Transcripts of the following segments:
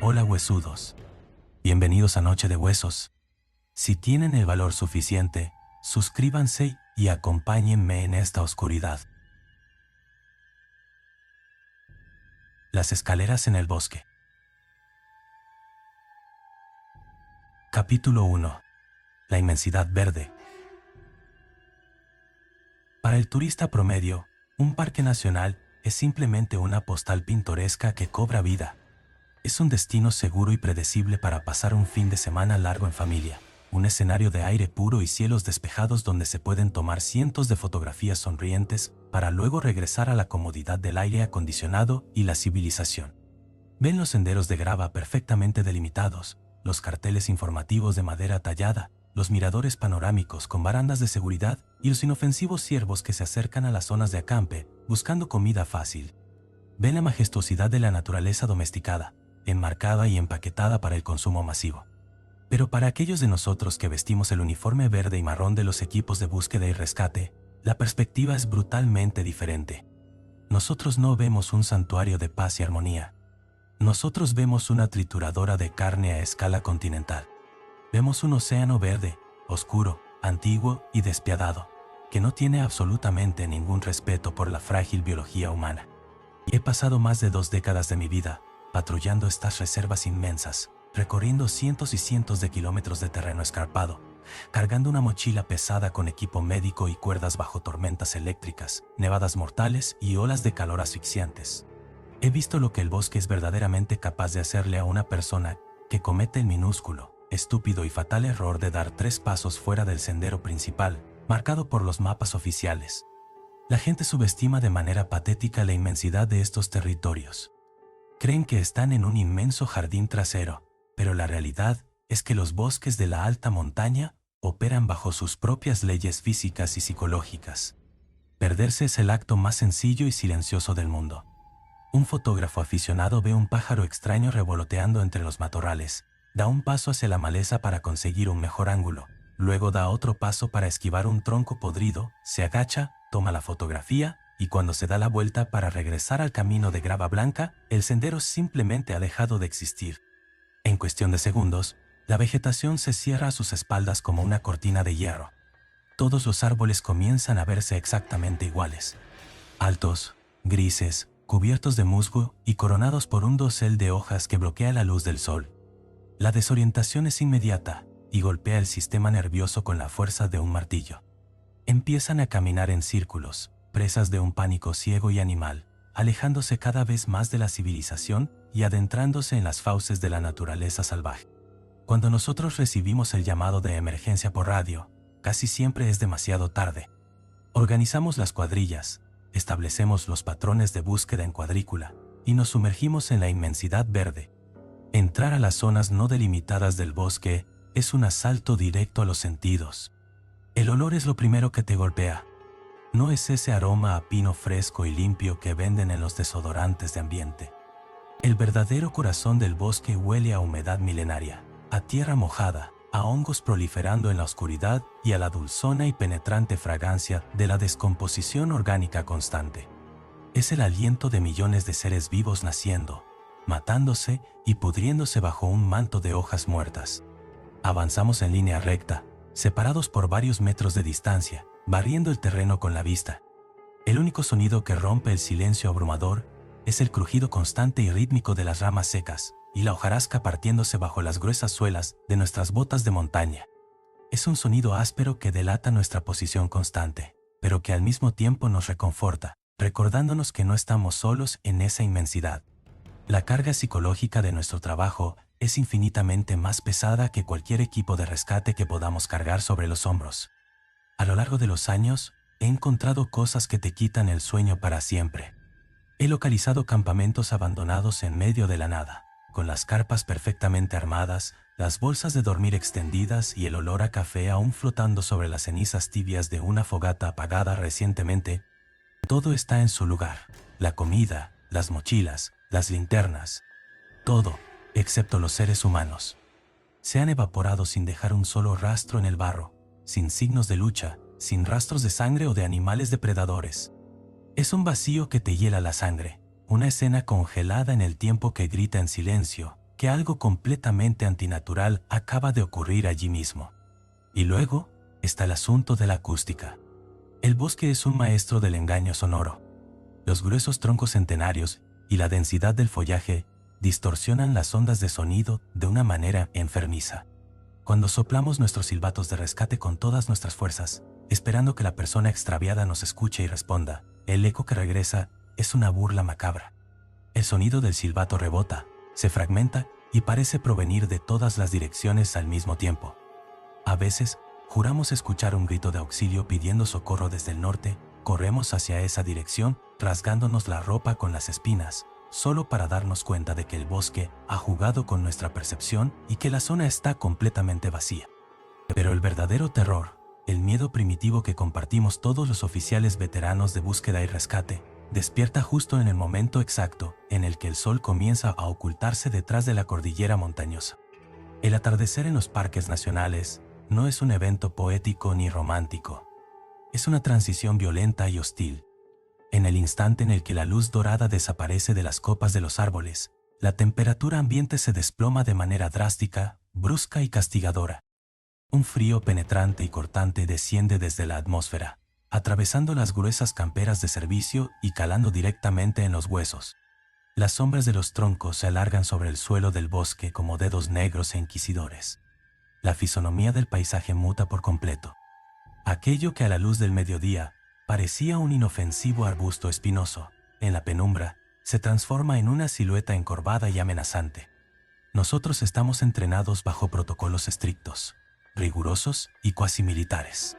Hola huesudos, bienvenidos a Noche de Huesos. Si tienen el valor suficiente, suscríbanse y acompáñenme en esta oscuridad. Las escaleras en el bosque. Capítulo 1. La inmensidad verde. Para el turista promedio, un parque nacional es simplemente una postal pintoresca que cobra vida. Es un destino seguro y predecible para pasar un fin de semana largo en familia, un escenario de aire puro y cielos despejados donde se pueden tomar cientos de fotografías sonrientes para luego regresar a la comodidad del aire acondicionado y la civilización. Ven los senderos de grava perfectamente delimitados, los carteles informativos de madera tallada, los miradores panorámicos con barandas de seguridad y los inofensivos ciervos que se acercan a las zonas de acampe buscando comida fácil. Ven la majestuosidad de la naturaleza domesticada, enmarcada y empaquetada para el consumo masivo. Pero para aquellos de nosotros que vestimos el uniforme verde y marrón de los equipos de búsqueda y rescate, la perspectiva es brutalmente diferente. Nosotros no vemos un santuario de paz y armonía. Nosotros vemos una trituradora de carne a escala continental. Vemos un océano verde, oscuro, antiguo y despiadado, que no tiene absolutamente ningún respeto por la frágil biología humana. Y he pasado más de 2 décadas de mi vida patrullando estas reservas inmensas, recorriendo cientos y cientos de kilómetros de terreno escarpado, cargando una mochila pesada con equipo médico y cuerdas bajo tormentas eléctricas, nevadas mortales y olas de calor asfixiantes. He visto lo que el bosque es verdaderamente capaz de hacerle a una persona que comete el minúsculo, estúpido y fatal error de dar 3 pasos fuera del sendero principal, marcado por los mapas oficiales. La gente subestima de manera patética la inmensidad de estos territorios. Creen que están en un inmenso jardín trasero, pero la realidad es que los bosques de la alta montaña operan bajo sus propias leyes físicas y psicológicas. Perderse es el acto más sencillo y silencioso del mundo. Un fotógrafo aficionado ve un pájaro extraño revoloteando entre los matorrales, da un paso hacia la maleza para conseguir un mejor ángulo, luego da otro paso para esquivar un tronco podrido, se agacha, toma la fotografía, y cuando se da la vuelta para regresar al camino de grava blanca, el sendero simplemente ha dejado de existir. En cuestión de segundos, la vegetación se cierra a sus espaldas como una cortina de hierro. Todos los árboles comienzan a verse exactamente iguales. Altos, grises, cubiertos de musgo y coronados por un dosel de hojas que bloquea la luz del sol. La desorientación es inmediata y golpea el sistema nervioso con la fuerza de un martillo. Empiezan a caminar en círculos, presas de un pánico ciego y animal, alejándose cada vez más de la civilización y adentrándose en las fauces de la naturaleza salvaje. Cuando nosotros recibimos el llamado de emergencia por radio, casi siempre es demasiado tarde. Organizamos las cuadrillas, establecemos los patrones de búsqueda en cuadrícula y nos sumergimos en la inmensidad verde. Entrar a las zonas no delimitadas del bosque es un asalto directo a los sentidos. El olor es lo primero que te golpea. No es ese aroma a pino fresco y limpio que venden en los desodorantes de ambiente. El verdadero corazón del bosque huele a humedad milenaria, a tierra mojada, a hongos proliferando en la oscuridad y a la dulzona y penetrante fragancia de la descomposición orgánica constante. Es el aliento de millones de seres vivos naciendo, matándose y pudriéndose bajo un manto de hojas muertas. Avanzamos en línea recta, separados por varios metros de distancia, barriendo el terreno con la vista. El único sonido que rompe el silencio abrumador es el crujido constante y rítmico de las ramas secas y la hojarasca partiéndose bajo las gruesas suelas de nuestras botas de montaña. Es un sonido áspero que delata nuestra posición constante, pero que al mismo tiempo nos reconforta, recordándonos que no estamos solos en esa inmensidad. La carga psicológica de nuestro trabajo es infinitamente más pesada que cualquier equipo de rescate que podamos cargar sobre los hombros. A lo largo de los años, he encontrado cosas que te quitan el sueño para siempre. He localizado campamentos abandonados en medio de la nada, con las carpas perfectamente armadas, las bolsas de dormir extendidas y el olor a café aún flotando sobre las cenizas tibias de una fogata apagada recientemente, todo está en su lugar. La comida, las mochilas, las linternas, todo, excepto los seres humanos. Se han evaporado sin dejar un solo rastro en el barro, sin signos de lucha, sin rastros de sangre o de animales depredadores. Es un vacío que te hiela la sangre, una escena congelada en el tiempo que grita en silencio, que algo completamente antinatural acaba de ocurrir allí mismo. Y luego está el asunto de la acústica. El bosque es un maestro del engaño sonoro. Los gruesos troncos centenarios y la densidad del follaje distorsionan las ondas de sonido de una manera enfermiza. Cuando soplamos nuestros silbatos de rescate con todas nuestras fuerzas, esperando que la persona extraviada nos escuche y responda, el eco que regresa es una burla macabra. El sonido del silbato rebota, se fragmenta y parece provenir de todas las direcciones al mismo tiempo. A veces, juramos escuchar un grito de auxilio pidiendo socorro desde el norte, corremos hacia esa dirección, rasgándonos la ropa con las espinas, solo para darnos cuenta de que el bosque ha jugado con nuestra percepción y que la zona está completamente vacía. Pero el verdadero terror, el miedo primitivo que compartimos todos los oficiales veteranos de búsqueda y rescate, despierta justo en el momento exacto en el que el sol comienza a ocultarse detrás de la cordillera montañosa. El atardecer en los parques nacionales no es un evento poético ni romántico. Es una transición violenta y hostil. En el instante en el que la luz dorada desaparece de las copas de los árboles, la temperatura ambiente se desploma de manera drástica, brusca y castigadora. Un frío penetrante y cortante desciende desde la atmósfera, atravesando las gruesas camperas de servicio y calando directamente en los huesos. Las sombras de los troncos se alargan sobre el suelo del bosque como dedos negros e inquisidores. La fisonomía del paisaje muta por completo. Aquello que a la luz del mediodía parecía un inofensivo arbusto espinoso, en la penumbra, se transforma en una silueta encorvada y amenazante. Nosotros estamos entrenados bajo protocolos estrictos, rigurosos y cuasi militares.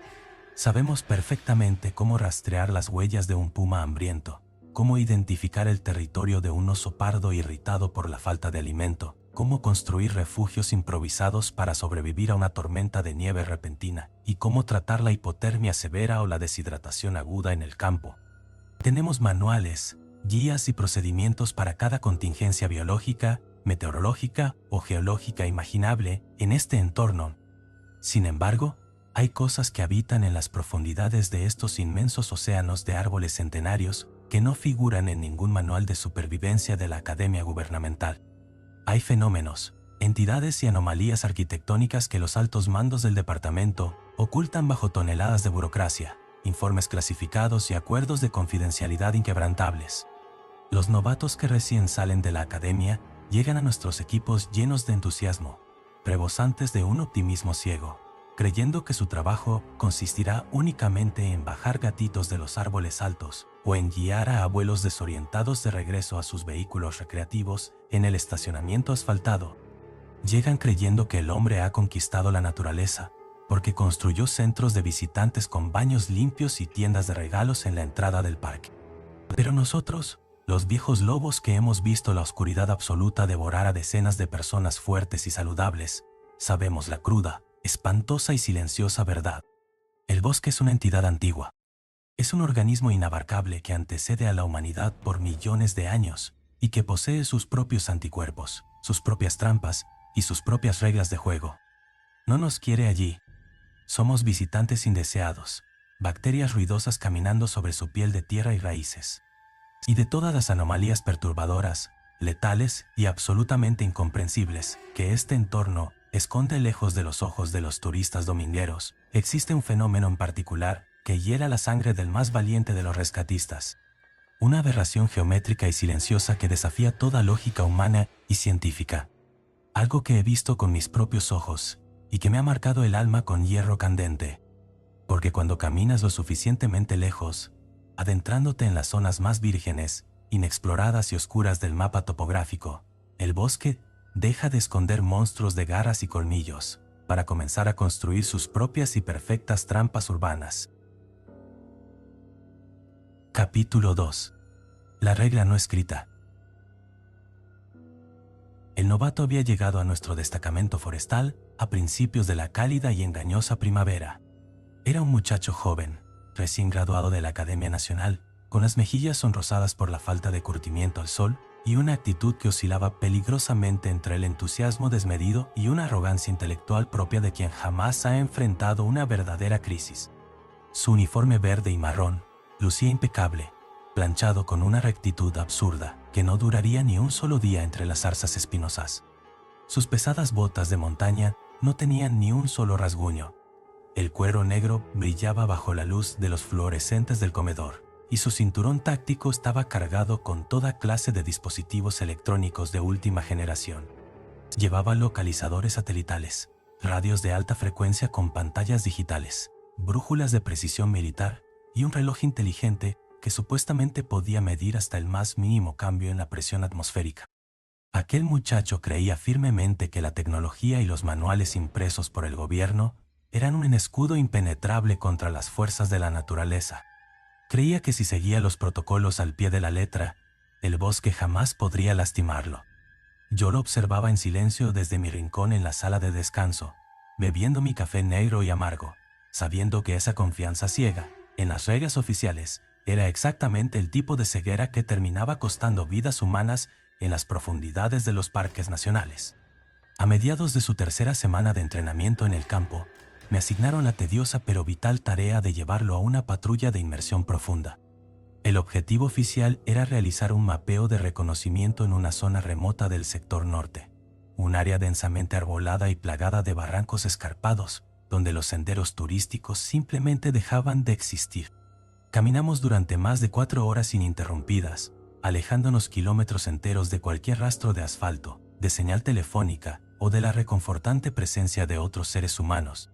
Sabemos perfectamente cómo rastrear las huellas de un puma hambriento, cómo identificar el territorio de un oso pardo irritado por la falta de alimento, cómo construir refugios improvisados para sobrevivir a una tormenta de nieve repentina y cómo tratar la hipotermia severa o la deshidratación aguda en el campo. Tenemos manuales, guías y procedimientos para cada contingencia biológica, meteorológica o geológica imaginable en este entorno. Sin embargo, hay cosas que habitan en las profundidades de estos inmensos océanos de árboles centenarios que no figuran en ningún manual de supervivencia de la Academia Gubernamental. Hay fenómenos, entidades y anomalías arquitectónicas que los altos mandos del departamento ocultan bajo toneladas de burocracia, informes clasificados y acuerdos de confidencialidad inquebrantables. Los novatos que recién salen de la academia llegan a nuestros equipos llenos de entusiasmo, rebosantes de un optimismo ciego, creyendo que su trabajo consistirá únicamente en bajar gatitos de los árboles altos o en guiar a abuelos desorientados de regreso a sus vehículos recreativos en el estacionamiento asfaltado. Llegan creyendo que el hombre ha conquistado la naturaleza, porque construyó centros de visitantes con baños limpios y tiendas de regalos en la entrada del parque. Pero nosotros, los viejos lobos que hemos visto la oscuridad absoluta devorar a decenas de personas fuertes y saludables, sabemos la cruda, espantosa y silenciosa verdad. El bosque es una entidad antigua. Es un organismo inabarcable que antecede a la humanidad por millones de años y que posee sus propios anticuerpos, sus propias trampas y sus propias reglas de juego. No nos quiere allí. Somos visitantes indeseados, bacterias ruidosas caminando sobre su piel de tierra y raíces. Y de todas las anomalías perturbadoras, letales y absolutamente incomprensibles que este entorno esconde lejos de los ojos de los turistas domingueros, existe un fenómeno en particular que hiela la sangre del más valiente de los rescatistas. Una aberración geométrica y silenciosa que desafía toda lógica humana y científica. Algo que he visto con mis propios ojos y que me ha marcado el alma con hierro candente. Porque cuando caminas lo suficientemente lejos, adentrándote en las zonas más vírgenes, inexploradas y oscuras del mapa topográfico, el bosque deja de esconder monstruos de garras y colmillos, para comenzar a construir sus propias y perfectas trampas urbanas. Capítulo 2. La regla no escrita. El novato había llegado a nuestro destacamento forestal a principios de la cálida y engañosa primavera. Era un muchacho joven, recién graduado de la Academia Nacional, con las mejillas sonrosadas por la falta de curtimiento al sol y una actitud que oscilaba peligrosamente entre el entusiasmo desmedido y una arrogancia intelectual propia de quien jamás ha enfrentado una verdadera crisis. Su uniforme verde y marrón lucía impecable, planchado con una rectitud absurda que no duraría ni un solo día entre las zarzas espinosas. Sus pesadas botas de montaña no tenían ni un solo rasguño. El cuero negro brillaba bajo la luz de los fluorescentes del comedor, y su cinturón táctico estaba cargado con toda clase de dispositivos electrónicos de última generación. Llevaba localizadores satelitales, radios de alta frecuencia con pantallas digitales, brújulas de precisión militar y un reloj inteligente que supuestamente podía medir hasta el más mínimo cambio en la presión atmosférica. Aquel muchacho creía firmemente que la tecnología y los manuales impresos por el gobierno eran un escudo impenetrable contra las fuerzas de la naturaleza. Creía que si seguía los protocolos al pie de la letra, el bosque jamás podría lastimarlo. Yo lo observaba en silencio desde mi rincón en la sala de descanso, bebiendo mi café negro y amargo, sabiendo que esa confianza ciega en las reglas oficiales era exactamente el tipo de ceguera que terminaba costando vidas humanas en las profundidades de los parques nacionales. A mediados de su tercera semana de entrenamiento en el campo, me asignaron la tediosa pero vital tarea de llevarlo a una patrulla de inmersión profunda. El objetivo oficial era realizar un mapeo de reconocimiento en una zona remota del sector norte, un área densamente arbolada y plagada de barrancos escarpados, donde los senderos turísticos simplemente dejaban de existir. Caminamos durante más de 4 horas ininterrumpidas, alejándonos kilómetros enteros de cualquier rastro de asfalto, de señal telefónica o de la reconfortante presencia de otros seres humanos.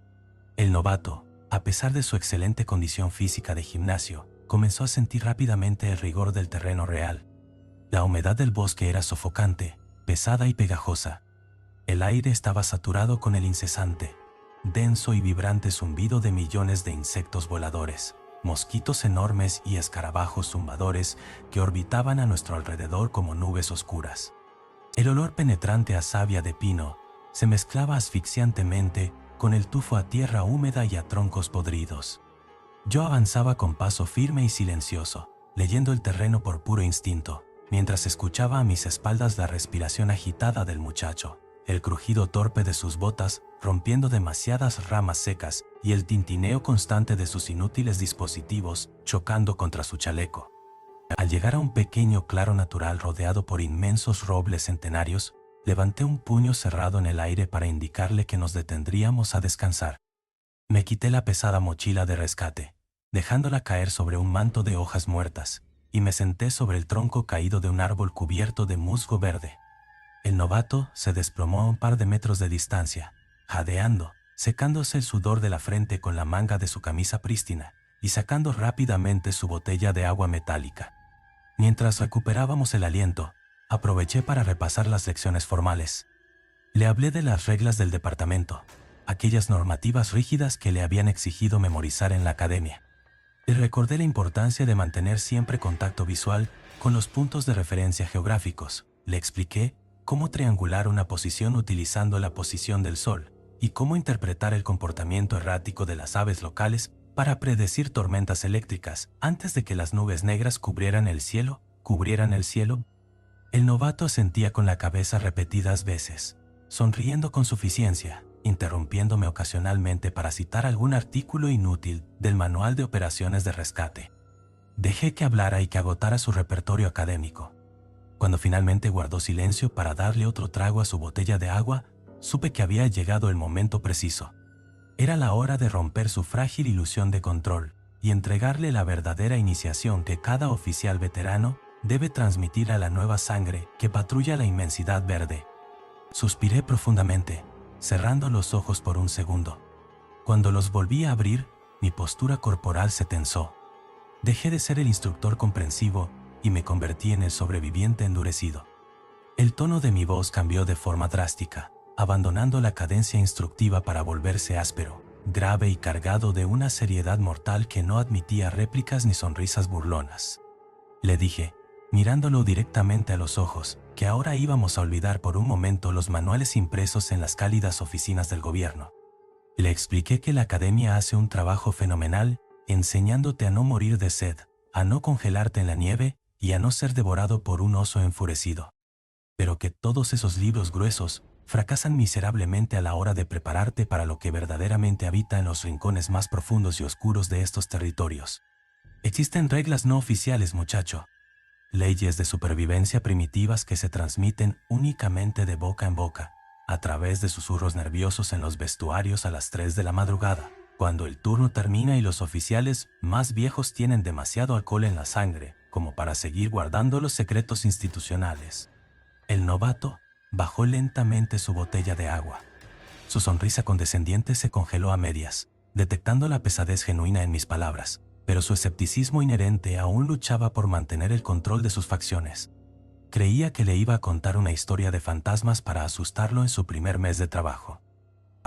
El novato, a pesar de su excelente condición física de gimnasio, comenzó a sentir rápidamente el rigor del terreno real. La humedad del bosque era sofocante, pesada y pegajosa. El aire estaba saturado con el incesante, denso y vibrante zumbido de millones de insectos voladores, mosquitos enormes y escarabajos zumbadores que orbitaban a nuestro alrededor como nubes oscuras. El olor penetrante a savia de pino se mezclaba asfixiantemente con el tufo a tierra húmeda y a troncos podridos. Yo avanzaba con paso firme y silencioso, leyendo el terreno por puro instinto, mientras escuchaba a mis espaldas la respiración agitada del muchacho, el crujido torpe de sus botas rompiendo demasiadas ramas secas y el tintineo constante de sus inútiles dispositivos chocando contra su chaleco. Al llegar a un pequeño claro natural rodeado por inmensos robles centenarios, levanté un puño cerrado en el aire para indicarle que nos detendríamos a descansar. Me quité la pesada mochila de rescate, dejándola caer sobre un manto de hojas muertas, y me senté sobre el tronco caído de un árbol cubierto de musgo verde. El novato se desplomó a un par de metros de distancia, jadeando, secándose el sudor de la frente con la manga de su camisa prístina y sacando rápidamente su botella de agua metálica. Mientras recuperábamos el aliento, aproveché para repasar las lecciones formales. Le hablé de las reglas del departamento, aquellas normativas rígidas que le habían exigido memorizar en la academia. Le recordé la importancia de mantener siempre contacto visual con los puntos de referencia geográficos. Le expliqué cómo triangular una posición utilizando la posición del sol y cómo interpretar el comportamiento errático de las aves locales para predecir tormentas eléctricas antes de que las nubes negras cubrieran el cielo. El novato asentía con la cabeza repetidas veces, sonriendo con suficiencia, interrumpiéndome ocasionalmente para citar algún artículo inútil del manual de operaciones de rescate. Dejé que hablara y que agotara su repertorio académico. Cuando finalmente guardó silencio para darle otro trago a su botella de agua, supe que había llegado el momento preciso. Era la hora de romper su frágil ilusión de control y entregarle la verdadera iniciación que cada oficial veterano debe transmitir a la nueva sangre que patrulla la inmensidad verde. Suspiré profundamente, cerrando los ojos por un segundo. Cuando los volví a abrir, mi postura corporal se tensó. Dejé de ser el instructor comprensivo y me convertí en el sobreviviente endurecido. El tono de mi voz cambió de forma drástica, abandonando la cadencia instructiva para volverse áspero, grave y cargado de una seriedad mortal que no admitía réplicas ni sonrisas burlonas. Le dije, mirándolo directamente a los ojos, que ahora íbamos a olvidar por un momento los manuales impresos en las cálidas oficinas del gobierno. Le expliqué que la academia hace un trabajo fenomenal enseñándote a no morir de sed, a no congelarte en la nieve y a no ser devorado por un oso enfurecido. Pero que todos esos libros gruesos fracasan miserablemente a la hora de prepararte para lo que verdaderamente habita en los rincones más profundos y oscuros de estos territorios. Existen reglas no oficiales, muchacho. Leyes de supervivencia primitivas que se transmiten únicamente de boca en boca, a través de susurros nerviosos en los vestuarios a las 3 de la madrugada, cuando el turno termina y los oficiales más viejos tienen demasiado alcohol en la sangre como para seguir guardando los secretos institucionales. El novato bajó lentamente su botella de agua. Su sonrisa condescendiente se congeló a medias, detectando la pesadez genuina en mis palabras, pero su escepticismo inherente aún luchaba por mantener el control de sus facciones. Creía que le iba a contar una historia de fantasmas para asustarlo en su primer mes de trabajo.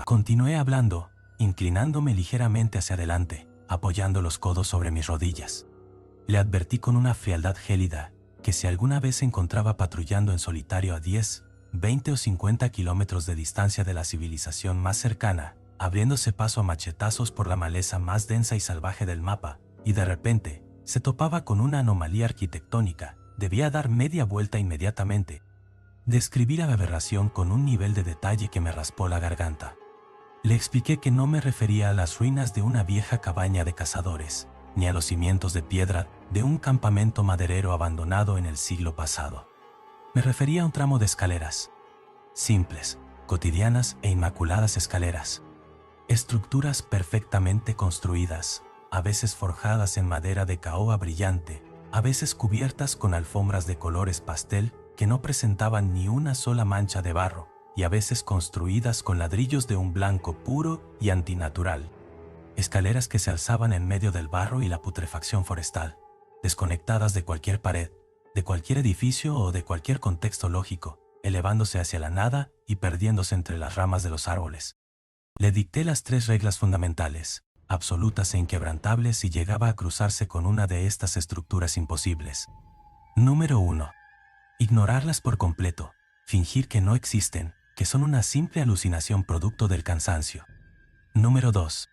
Continué hablando, inclinándome ligeramente hacia adelante, apoyando los codos sobre mis rodillas. Le advertí con una frialdad gélida que si alguna vez se encontraba patrullando en solitario a 10, 20 o 50 kilómetros de distancia de la civilización más cercana, abriéndose paso a machetazos por la maleza más densa y salvaje del mapa, y de repente se topaba con una anomalía arquitectónica, debía dar media vuelta inmediatamente. Describí la aberración con un nivel de detalle que me raspó la garganta. Le expliqué que no me refería a las ruinas de una vieja cabaña de cazadores, ni a los cimientos de piedra de un campamento maderero abandonado en el siglo pasado. Me refería a un tramo de escaleras. Simples, cotidianas e inmaculadas escaleras. Estructuras perfectamente construidas, a veces forjadas en madera de caoba brillante, a veces cubiertas con alfombras de colores pastel que no presentaban ni una sola mancha de barro, y a veces construidas con ladrillos de un blanco puro y antinatural. Escaleras que se alzaban en medio del barro y la putrefacción forestal, desconectadas de cualquier pared, de cualquier edificio o de cualquier contexto lógico, elevándose hacia la nada y perdiéndose entre las ramas de los árboles. Le dicté las 3 reglas fundamentales, absolutas e inquebrantables si llegaba a cruzarse con una de estas estructuras imposibles. Número 1. Ignorarlas por completo, fingir que no existen, que son una simple alucinación producto del cansancio. Número 2.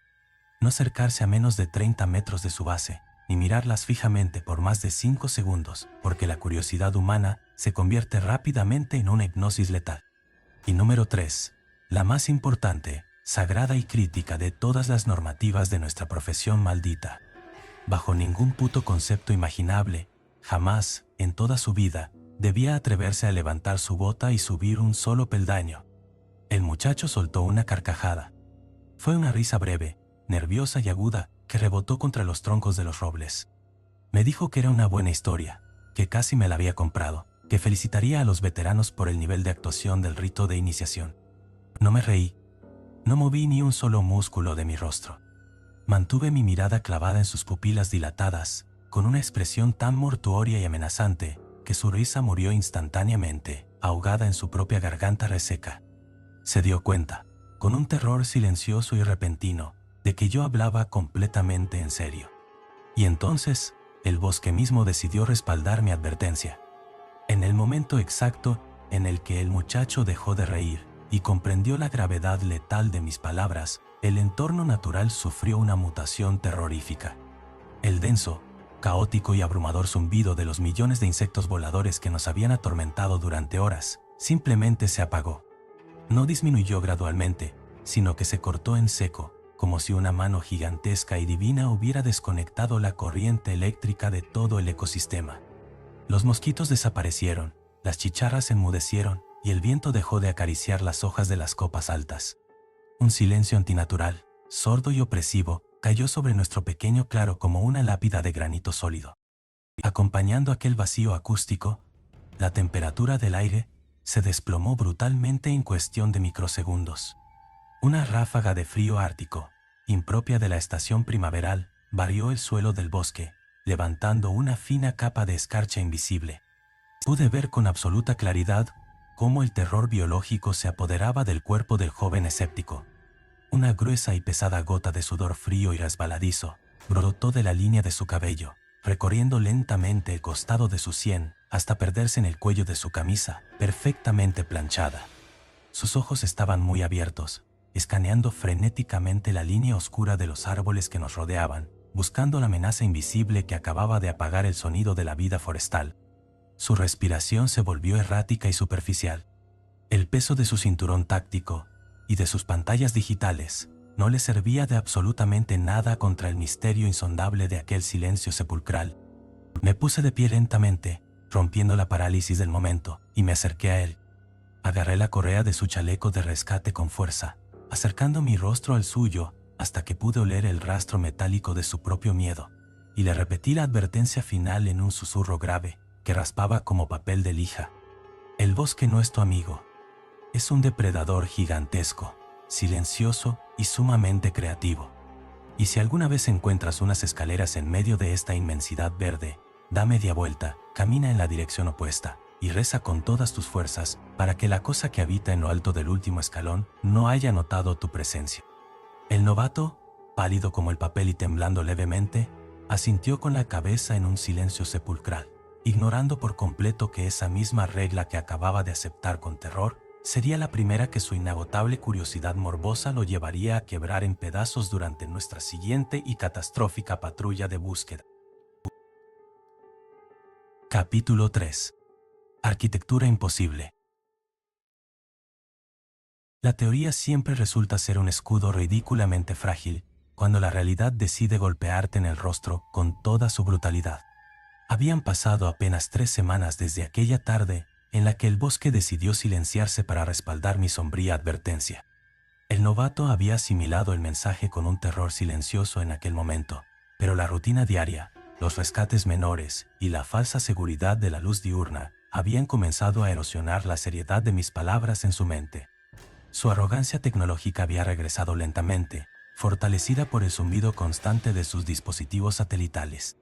No acercarse a menos de 30 metros de su base, ni mirarlas fijamente por más de 5 segundos, porque la curiosidad humana se convierte rápidamente en una hipnosis letal. Y número 3. La más importante, sagrada y crítica de todas las normativas de nuestra profesión maldita. Bajo ningún puto concepto imaginable, jamás, en toda su vida, debía atreverse a levantar su bota y subir un solo peldaño. El muchacho soltó una carcajada. Fue una risa breve, nerviosa y aguda, que rebotó contra los troncos de los robles. Me dijo que era una buena historia, que casi me la había comprado, que felicitaría a los veteranos por el nivel de actuación del rito de iniciación. No me reí. No moví ni un solo músculo de mi rostro. Mantuve mi mirada clavada en sus pupilas dilatadas, con una expresión tan mortuoria y amenazante, que su risa murió instantáneamente, ahogada en su propia garganta reseca. Se dio cuenta, con un terror silencioso y repentino, de que yo hablaba completamente en serio. Y entonces, el bosque mismo decidió respaldar mi advertencia. En el momento exacto en el que el muchacho dejó de reír y comprendió la gravedad letal de mis palabras, el entorno natural sufrió una mutación terrorífica. El denso, caótico y abrumador zumbido de los millones de insectos voladores que nos habían atormentado durante horas, simplemente se apagó. No disminuyó gradualmente, sino que se cortó en seco, como si una mano gigantesca y divina hubiera desconectado la corriente eléctrica de todo el ecosistema. Los mosquitos desaparecieron, las chicharras enmudecieron y el viento dejó de acariciar las hojas de las copas altas. Un silencio antinatural, sordo y opresivo, cayó sobre nuestro pequeño claro como una lápida de granito sólido. Acompañando aquel vacío acústico, la temperatura del aire se desplomó brutalmente en cuestión de microsegundos. Una ráfaga de frío ártico, impropia de la estación primaveral, barrió el suelo del bosque, levantando una fina capa de escarcha invisible. Pude ver con absoluta claridad cómo el terror biológico se apoderaba del cuerpo del joven escéptico. Una gruesa y pesada gota de sudor frío y resbaladizo brotó de la línea de su cabello, recorriendo lentamente el costado de su sien hasta perderse en el cuello de su camisa, perfectamente planchada. Sus ojos estaban muy abiertos, escaneando frenéticamente la línea oscura de los árboles que nos rodeaban, buscando la amenaza invisible que acababa de apagar el sonido de la vida forestal. Su respiración se volvió errática y superficial. El peso de su cinturón táctico y de sus pantallas digitales no le servía de absolutamente nada contra el misterio insondable de aquel silencio sepulcral. Me puse de pie lentamente, rompiendo la parálisis del momento, y me acerqué a él. Agarré la correa de su chaleco de rescate con fuerza, acercando mi rostro al suyo hasta que pude oler el rastro metálico de su propio miedo, y le repetí la advertencia final en un susurro grave que raspaba como papel de lija. El bosque no es tu amigo. Es un depredador gigantesco, silencioso y sumamente creativo. Y si alguna vez encuentras unas escaleras en medio de esta inmensidad verde, da media vuelta, camina en la dirección opuesta y reza con todas tus fuerzas para que la cosa que habita en lo alto del último escalón no haya notado tu presencia. El novato, pálido como el papel y temblando levemente, asintió con la cabeza en un silencio sepulcral, ignorando por completo que esa misma regla que acababa de aceptar con terror sería la primera que su inagotable curiosidad morbosa lo llevaría a quebrar en pedazos durante nuestra siguiente y catastrófica patrulla de búsqueda. Capítulo 3. Arquitectura imposible. La teoría siempre resulta ser un escudo ridículamente frágil cuando la realidad decide golpearte en el rostro con toda su brutalidad. Habían pasado apenas 3 semanas desde aquella tarde en la que el bosque decidió silenciarse para respaldar mi sombría advertencia. El novato había asimilado el mensaje con un terror silencioso en aquel momento, pero la rutina diaria, los rescates menores y la falsa seguridad de la luz diurna habían comenzado a erosionar la seriedad de mis palabras en su mente. Su arrogancia tecnológica había regresado lentamente, fortalecida por el zumbido constante de sus dispositivos satelitales.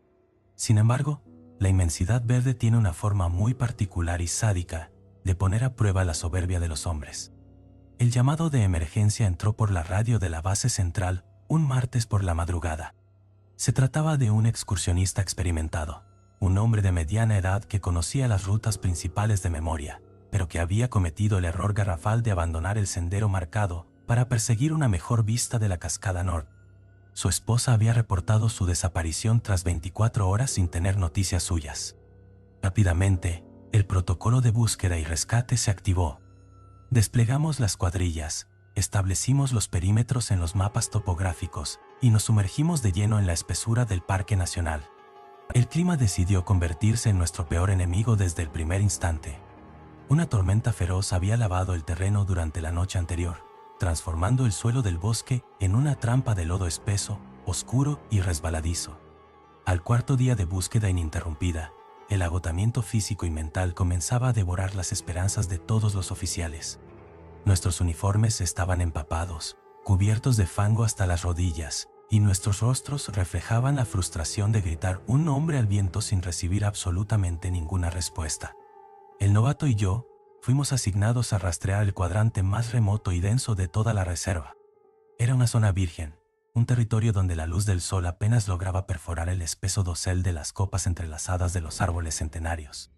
Sin embargo, la inmensidad verde tiene una forma muy particular y sádica de poner a prueba la soberbia de los hombres. El llamado de emergencia entró por la radio de la base central un martes por la madrugada. Se trataba de un excursionista experimentado, un hombre de mediana edad que conocía las rutas principales de memoria, pero que había cometido el error garrafal de abandonar el sendero marcado para perseguir una mejor vista de la cascada Nord. Su esposa había reportado su desaparición tras 24 horas sin tener noticias suyas. Rápidamente, el protocolo de búsqueda y rescate se activó. Desplegamos las cuadrillas, establecimos los perímetros en los mapas topográficos y nos sumergimos de lleno en la espesura del Parque Nacional. El clima decidió convertirse en nuestro peor enemigo desde el primer instante. Una tormenta feroz había lavado el terreno durante la noche anterior, transformando el suelo del bosque en una trampa de lodo espeso, oscuro y resbaladizo. Al cuarto día de búsqueda ininterrumpida, el agotamiento físico y mental comenzaba a devorar las esperanzas de todos los oficiales. Nuestros uniformes estaban empapados, cubiertos de fango hasta las rodillas, y nuestros rostros reflejaban la frustración de gritar un nombre al viento sin recibir absolutamente ninguna respuesta. El novato y yo fuimos asignados a rastrear el cuadrante más remoto y denso de toda la reserva. Era una zona virgen, un territorio donde la luz del sol apenas lograba perforar el espeso dosel de las copas entrelazadas de los árboles centenarios.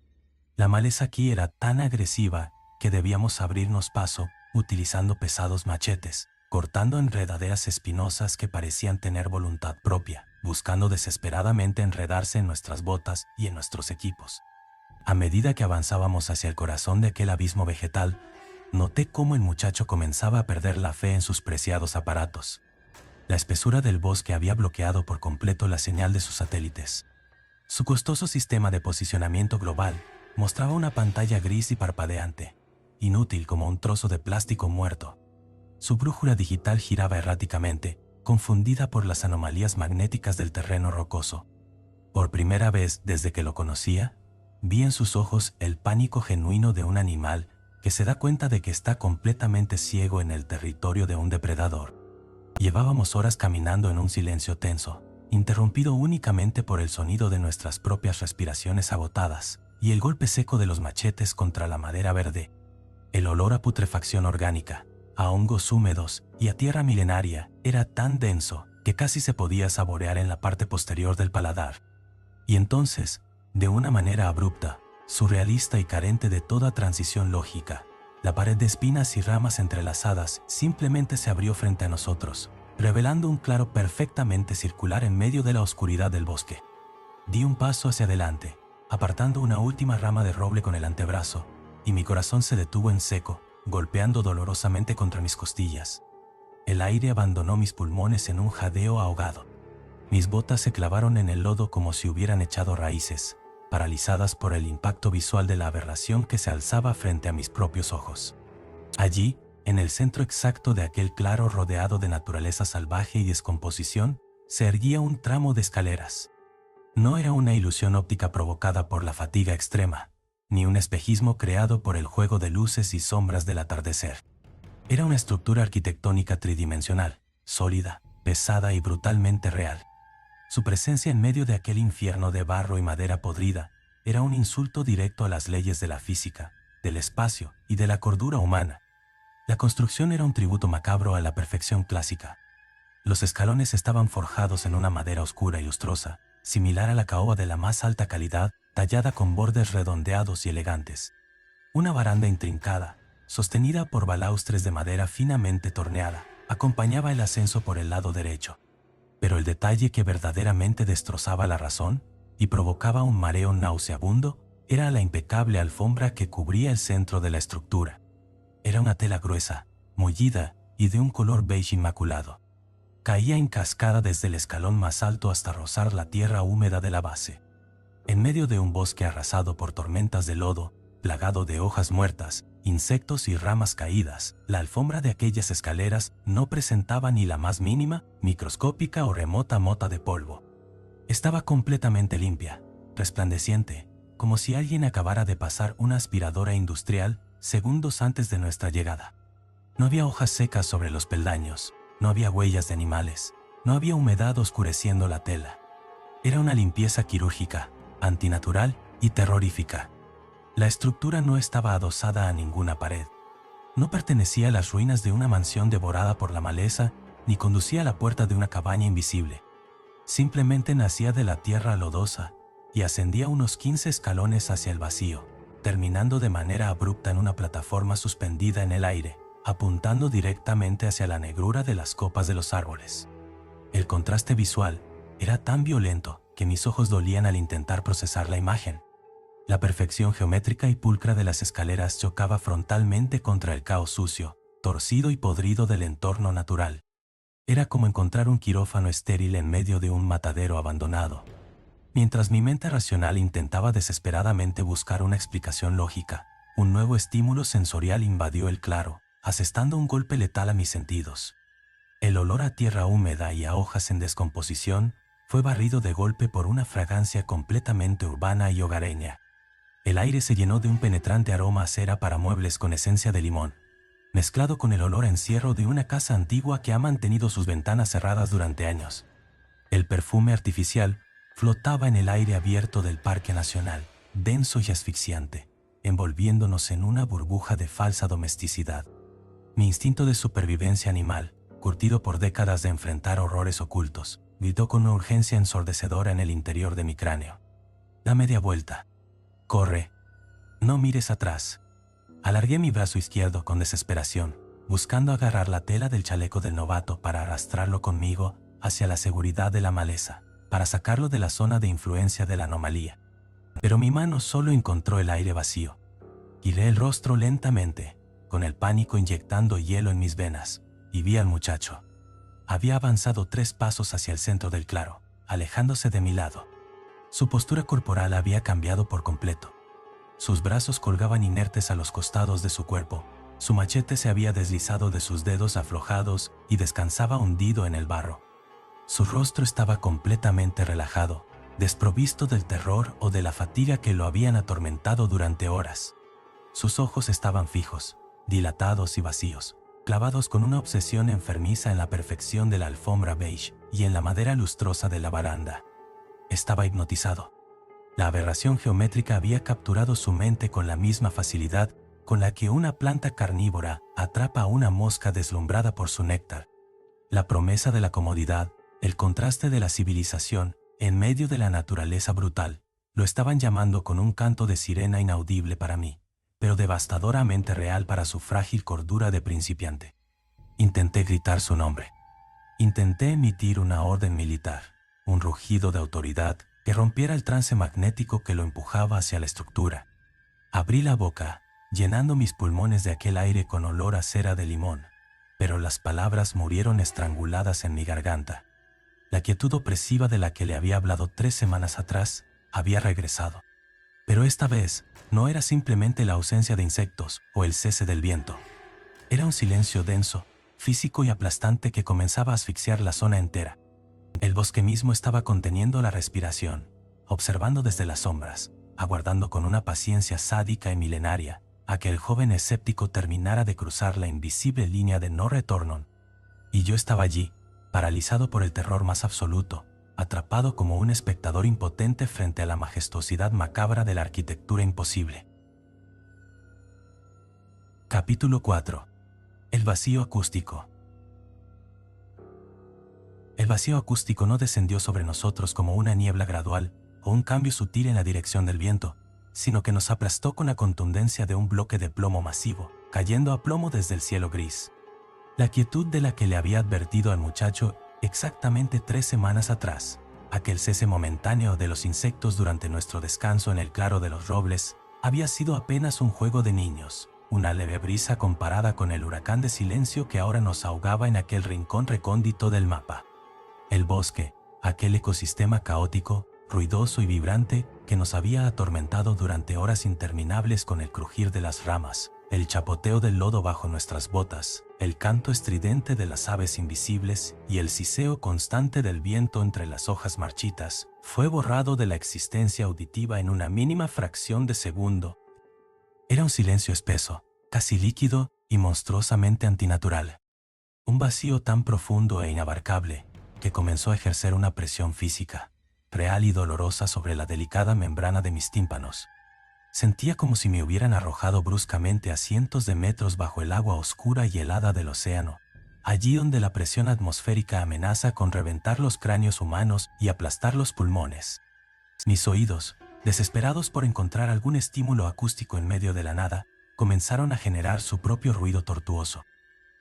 La maleza aquí era tan agresiva que debíamos abrirnos paso utilizando pesados machetes, cortando enredaderas espinosas que parecían tener voluntad propia, buscando desesperadamente enredarse en nuestras botas y en nuestros equipos. A medida que avanzábamos hacia el corazón de aquel abismo vegetal, noté cómo el muchacho comenzaba a perder la fe en sus preciados aparatos. La espesura del bosque había bloqueado por completo la señal de sus satélites. Su costoso sistema de posicionamiento global mostraba una pantalla gris y parpadeante, inútil como un trozo de plástico muerto. Su brújula digital giraba erráticamente, confundida por las anomalías magnéticas del terreno rocoso. Por primera vez desde que lo conocía, vi en sus ojos el pánico genuino de un animal que se da cuenta de que está completamente ciego en el territorio de un depredador. Llevábamos horas caminando en un silencio tenso, interrumpido únicamente por el sonido de nuestras propias respiraciones agotadas y el golpe seco de los machetes contra la madera verde. El olor a putrefacción orgánica, a hongos húmedos y a tierra milenaria era tan denso que casi se podía saborear en la parte posterior del paladar. Y entonces, de una manera abrupta, surrealista y carente de toda transición lógica. La pared de espinas y ramas entrelazadas simplemente se abrió frente a nosotros, revelando un claro perfectamente circular en medio de la oscuridad del bosque. Di un paso hacia adelante, apartando una última rama de roble con el antebrazo, y mi corazón se detuvo en seco, golpeando dolorosamente contra mis costillas. El aire abandonó mis pulmones en un jadeo ahogado. Mis botas se clavaron en el lodo como si hubieran echado raíces, paralizadas por el impacto visual de la aberración que se alzaba frente a mis propios ojos. Allí, en el centro exacto de aquel claro rodeado de naturaleza salvaje y descomposición, se erguía un tramo de escaleras. No era una ilusión óptica provocada por la fatiga extrema, ni un espejismo creado por el juego de luces y sombras del atardecer. Era una estructura arquitectónica tridimensional, sólida, pesada y brutalmente real. Su presencia en medio de aquel infierno de barro y madera podrida era un insulto directo a las leyes de la física, del espacio y de la cordura humana. La construcción era un tributo macabro a la perfección clásica. Los escalones estaban forjados en una madera oscura y lustrosa, similar a la caoba de la más alta calidad, tallada con bordes redondeados y elegantes. Una baranda intrincada, sostenida por balaustres de madera finamente torneada, acompañaba el ascenso por el lado derecho. Pero el detalle que verdaderamente destrozaba la razón y provocaba un mareo nauseabundo era la impecable alfombra que cubría el centro de la estructura. Era una tela gruesa, mullida y de un color beige inmaculado. Caía en cascada desde el escalón más alto hasta rozar la tierra húmeda de la base. En medio de un bosque arrasado por tormentas de lodo, plagado de hojas muertas, insectos y ramas caídas, la alfombra de aquellas escaleras no presentaba ni la más mínima, microscópica o remota mota de polvo. Estaba completamente limpia, resplandeciente, como si alguien acabara de pasar una aspiradora industrial segundos antes de nuestra llegada. No había hojas secas sobre los peldaños, no había huellas de animales, no había humedad oscureciendo la tela. Era una limpieza quirúrgica, antinatural y terrorífica. La estructura no estaba adosada a ninguna pared. No pertenecía a las ruinas de una mansión devorada por la maleza, ni conducía a la puerta de una cabaña invisible. Simplemente nacía de la tierra lodosa y ascendía unos 15 escalones hacia el vacío, terminando de manera abrupta en una plataforma suspendida en el aire, apuntando directamente hacia la negrura de las copas de los árboles. El contraste visual era tan violento que mis ojos dolían al intentar procesar la imagen. La perfección geométrica y pulcra de las escaleras chocaba frontalmente contra el caos sucio, torcido y podrido del entorno natural. Era como encontrar un quirófano estéril en medio de un matadero abandonado. Mientras mi mente racional intentaba desesperadamente buscar una explicación lógica, un nuevo estímulo sensorial invadió el claro, asestando un golpe letal a mis sentidos. El olor a tierra húmeda y a hojas en descomposición fue barrido de golpe por una fragancia completamente urbana y hogareña. El aire se llenó de un penetrante aroma a cera para muebles con esencia de limón, mezclado con el olor a encierro de una casa antigua que ha mantenido sus ventanas cerradas durante años. El perfume artificial flotaba en el aire abierto del Parque Nacional, denso y asfixiante, envolviéndonos en una burbuja de falsa domesticidad. Mi instinto de supervivencia animal, curtido por décadas de enfrentar horrores ocultos, gritó con una urgencia ensordecedora en el interior de mi cráneo. Da media vuelta. Corre. No mires atrás. Alargué mi brazo izquierdo con desesperación, buscando agarrar la tela del chaleco del novato para arrastrarlo conmigo hacia la seguridad de la maleza, para sacarlo de la zona de influencia de la anomalía. Pero mi mano solo encontró el aire vacío. Giré el rostro lentamente, con el pánico inyectando hielo en mis venas, y vi al muchacho. Había avanzado 3 pasos hacia el centro del claro, alejándose de mi lado. Su postura corporal había cambiado por completo. Sus brazos colgaban inertes a los costados de su cuerpo, su machete se había deslizado de sus dedos aflojados y descansaba hundido en el barro. Su rostro estaba completamente relajado, desprovisto del terror o de la fatiga que lo habían atormentado durante horas. Sus ojos estaban fijos, dilatados y vacíos, clavados con una obsesión enfermiza en la perfección de la alfombra beige y en la madera lustrosa de la baranda. Estaba hipnotizado. La aberración geométrica había capturado su mente con la misma facilidad con la que una planta carnívora atrapa a una mosca deslumbrada por su néctar. La promesa de la comodidad, el contraste de la civilización en medio de la naturaleza brutal, Lo estaban llamando con un canto de sirena inaudible para mí, pero devastadoramente real para su frágil cordura de principiante. Intenté gritar su nombre. Intenté emitir una orden militar, un rugido de autoridad que rompiera el trance magnético que lo empujaba hacia la estructura. Abrí la boca, llenando mis pulmones de aquel aire con olor a cera de limón, pero las palabras murieron estranguladas en mi garganta. La quietud opresiva de la que le había hablado 3 semanas atrás había regresado. Pero esta vez no era simplemente la ausencia de insectos o el cese del viento. Era un silencio denso, físico y aplastante que comenzaba a asfixiar la zona entera. El bosque mismo estaba conteniendo la respiración, observando desde las sombras, aguardando con una paciencia sádica y milenaria a que el joven escéptico terminara de cruzar la invisible línea de no retorno. Y yo estaba allí, paralizado por el terror más absoluto, atrapado como un espectador impotente frente a la majestuosidad macabra de la arquitectura imposible. Capítulo 4. El vacío acústico. El vacío acústico no descendió sobre nosotros como una niebla gradual o un cambio sutil en la dirección del viento, sino que nos aplastó con la contundencia de un bloque de plomo masivo, cayendo a plomo desde el cielo gris. La quietud de la que le había advertido al muchacho exactamente 3 semanas atrás, aquel cese momentáneo de los insectos durante nuestro descanso en el claro de los robles, había sido apenas un juego de niños, una leve brisa comparada con el huracán de silencio que ahora nos ahogaba en aquel rincón recóndito del mapa. El bosque, aquel ecosistema caótico, ruidoso y vibrante que nos había atormentado durante horas interminables con el crujir de las ramas, el chapoteo del lodo bajo nuestras botas, el canto estridente de las aves invisibles y el siseo constante del viento entre las hojas marchitas, fue borrado de la existencia auditiva en una mínima fracción de segundo. Era un silencio espeso, casi líquido y monstruosamente antinatural. Un vacío tan profundo e inabarcable que comenzó a ejercer una presión física, real y dolorosa sobre la delicada membrana de mis tímpanos. Sentía como si me hubieran arrojado bruscamente a cientos de metros bajo el agua oscura y helada del océano, allí donde la presión atmosférica amenaza con reventar los cráneos humanos y aplastar los pulmones. Mis oídos, desesperados por encontrar algún estímulo acústico en medio de la nada, comenzaron a generar su propio ruido tortuoso.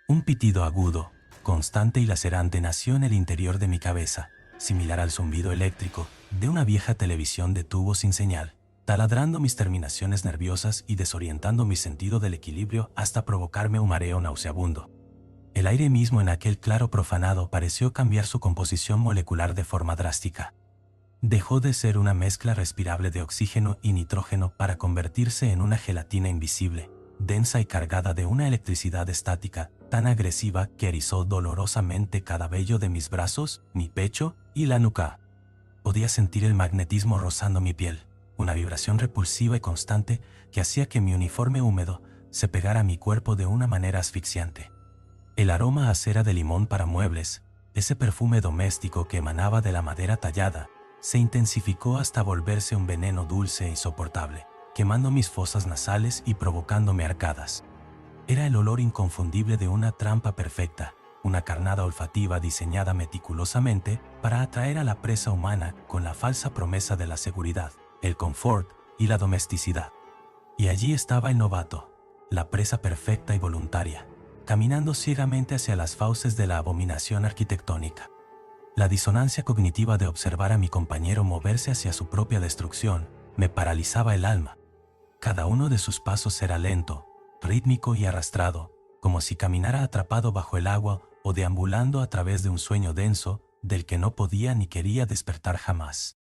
Un pitido agudo, constante y lacerante nació en el interior de mi cabeza, similar al zumbido eléctrico de una vieja televisión de tubo sin señal, taladrando mis terminaciones nerviosas y desorientando mi sentido del equilibrio hasta provocarme un mareo nauseabundo. El aire mismo en aquel claro profanado pareció cambiar su composición molecular de forma drástica. Dejó de ser una mezcla respirable de oxígeno y nitrógeno para convertirse en una gelatina invisible, densa y cargada de una electricidad estática tan agresiva que erizó dolorosamente cada vello de mis brazos, mi pecho y la nuca. Podía sentir el magnetismo rozando mi piel, una vibración repulsiva y constante que hacía que mi uniforme húmedo se pegara a mi cuerpo de una manera asfixiante. El aroma a cera de limón para muebles, ese perfume doméstico que emanaba de la madera tallada, se intensificó hasta volverse un veneno dulce e insoportable, quemando mis fosas nasales y provocándome arcadas. Era el olor inconfundible de una trampa perfecta, una carnada olfativa diseñada meticulosamente para atraer a la presa humana con la falsa promesa de la seguridad, el confort y la domesticidad. Y allí estaba el novato, la presa perfecta y voluntaria, caminando ciegamente hacia las fauces de la abominación arquitectónica. La disonancia cognitiva de observar a mi compañero moverse hacia su propia destrucción me paralizaba el alma. Cada uno de sus pasos era lento, rítmico y arrastrado, como si caminara atrapado bajo el agua o deambulando a través de un sueño denso del que no podía ni quería despertar jamás.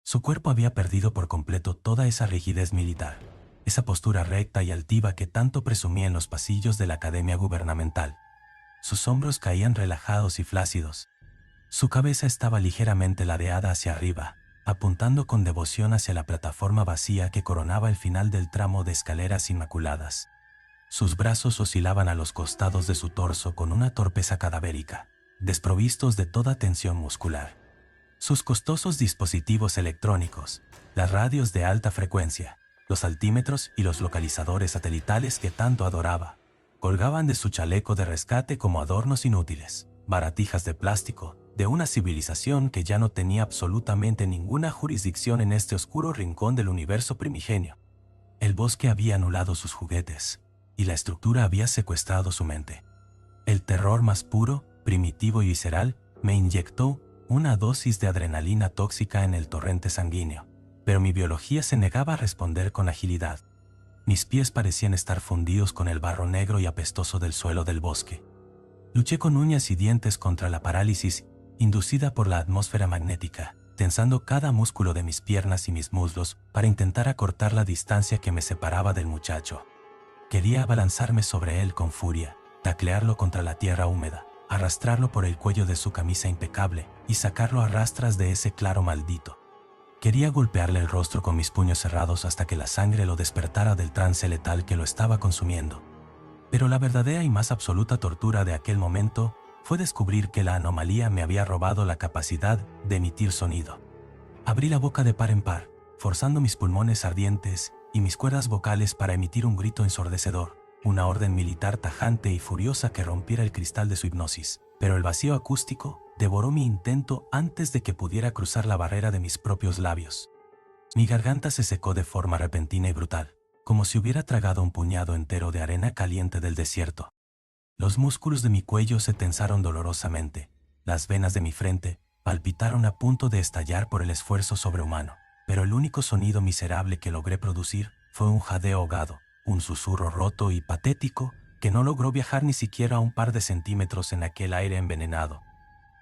Su cuerpo había perdido por completo toda esa rigidez militar, esa postura recta y altiva que tanto presumía en los pasillos de la Academia Gubernamental. Sus hombros caían relajados y flácidos. Su cabeza estaba ligeramente ladeada hacia arriba, apuntando con devoción hacia la plataforma vacía que coronaba el final del tramo de escaleras inmaculadas. Sus brazos oscilaban a los costados de su torso con una torpeza cadavérica, desprovistos de toda tensión muscular. Sus costosos dispositivos electrónicos, las radios de alta frecuencia, los altímetros y los localizadores satelitales que tanto adoraba, colgaban de su chaleco de rescate como adornos inútiles, baratijas de plástico, de una civilización que ya no tenía absolutamente ninguna jurisdicción en este oscuro rincón del universo primigenio. El bosque había anulado sus juguetes, y la estructura había secuestrado su mente. El terror más puro, primitivo y visceral me inyectó una dosis de adrenalina tóxica en el torrente sanguíneo, pero mi biología se negaba a responder con agilidad. Mis pies parecían estar fundidos con el barro negro y apestoso del suelo del bosque. Luché con uñas y dientes contra la parálisis inducida por la atmósfera magnética, tensando cada músculo de mis piernas y mis muslos para intentar acortar la distancia que me separaba del muchacho. Quería abalanzarme sobre él con furia, taclearlo contra la tierra húmeda, arrastrarlo por el cuello de su camisa impecable y sacarlo a rastras de ese claro maldito. Quería golpearle el rostro con mis puños cerrados hasta que la sangre lo despertara del trance letal que lo estaba consumiendo. Pero la verdadera y más absoluta tortura de aquel momento fue descubrir que la anomalía me había robado la capacidad de emitir sonido. Abrí la boca de par en par, forzando mis pulmones ardientes y mis cuerdas vocales para emitir un grito ensordecedor, una orden militar tajante y furiosa que rompiera el cristal de su hipnosis. Pero el vacío acústico devoró mi intento antes de que pudiera cruzar la barrera de mis propios labios. Mi garganta se secó de forma repentina y brutal, como si hubiera tragado un puñado entero de arena caliente del desierto. Los músculos de mi cuello se tensaron dolorosamente, las venas de mi frente palpitaron a punto de estallar por el esfuerzo sobrehumano, pero el único sonido miserable que logré producir fue un jadeo ahogado, un susurro roto y patético que no logró viajar ni siquiera un par de centímetros en aquel aire envenenado.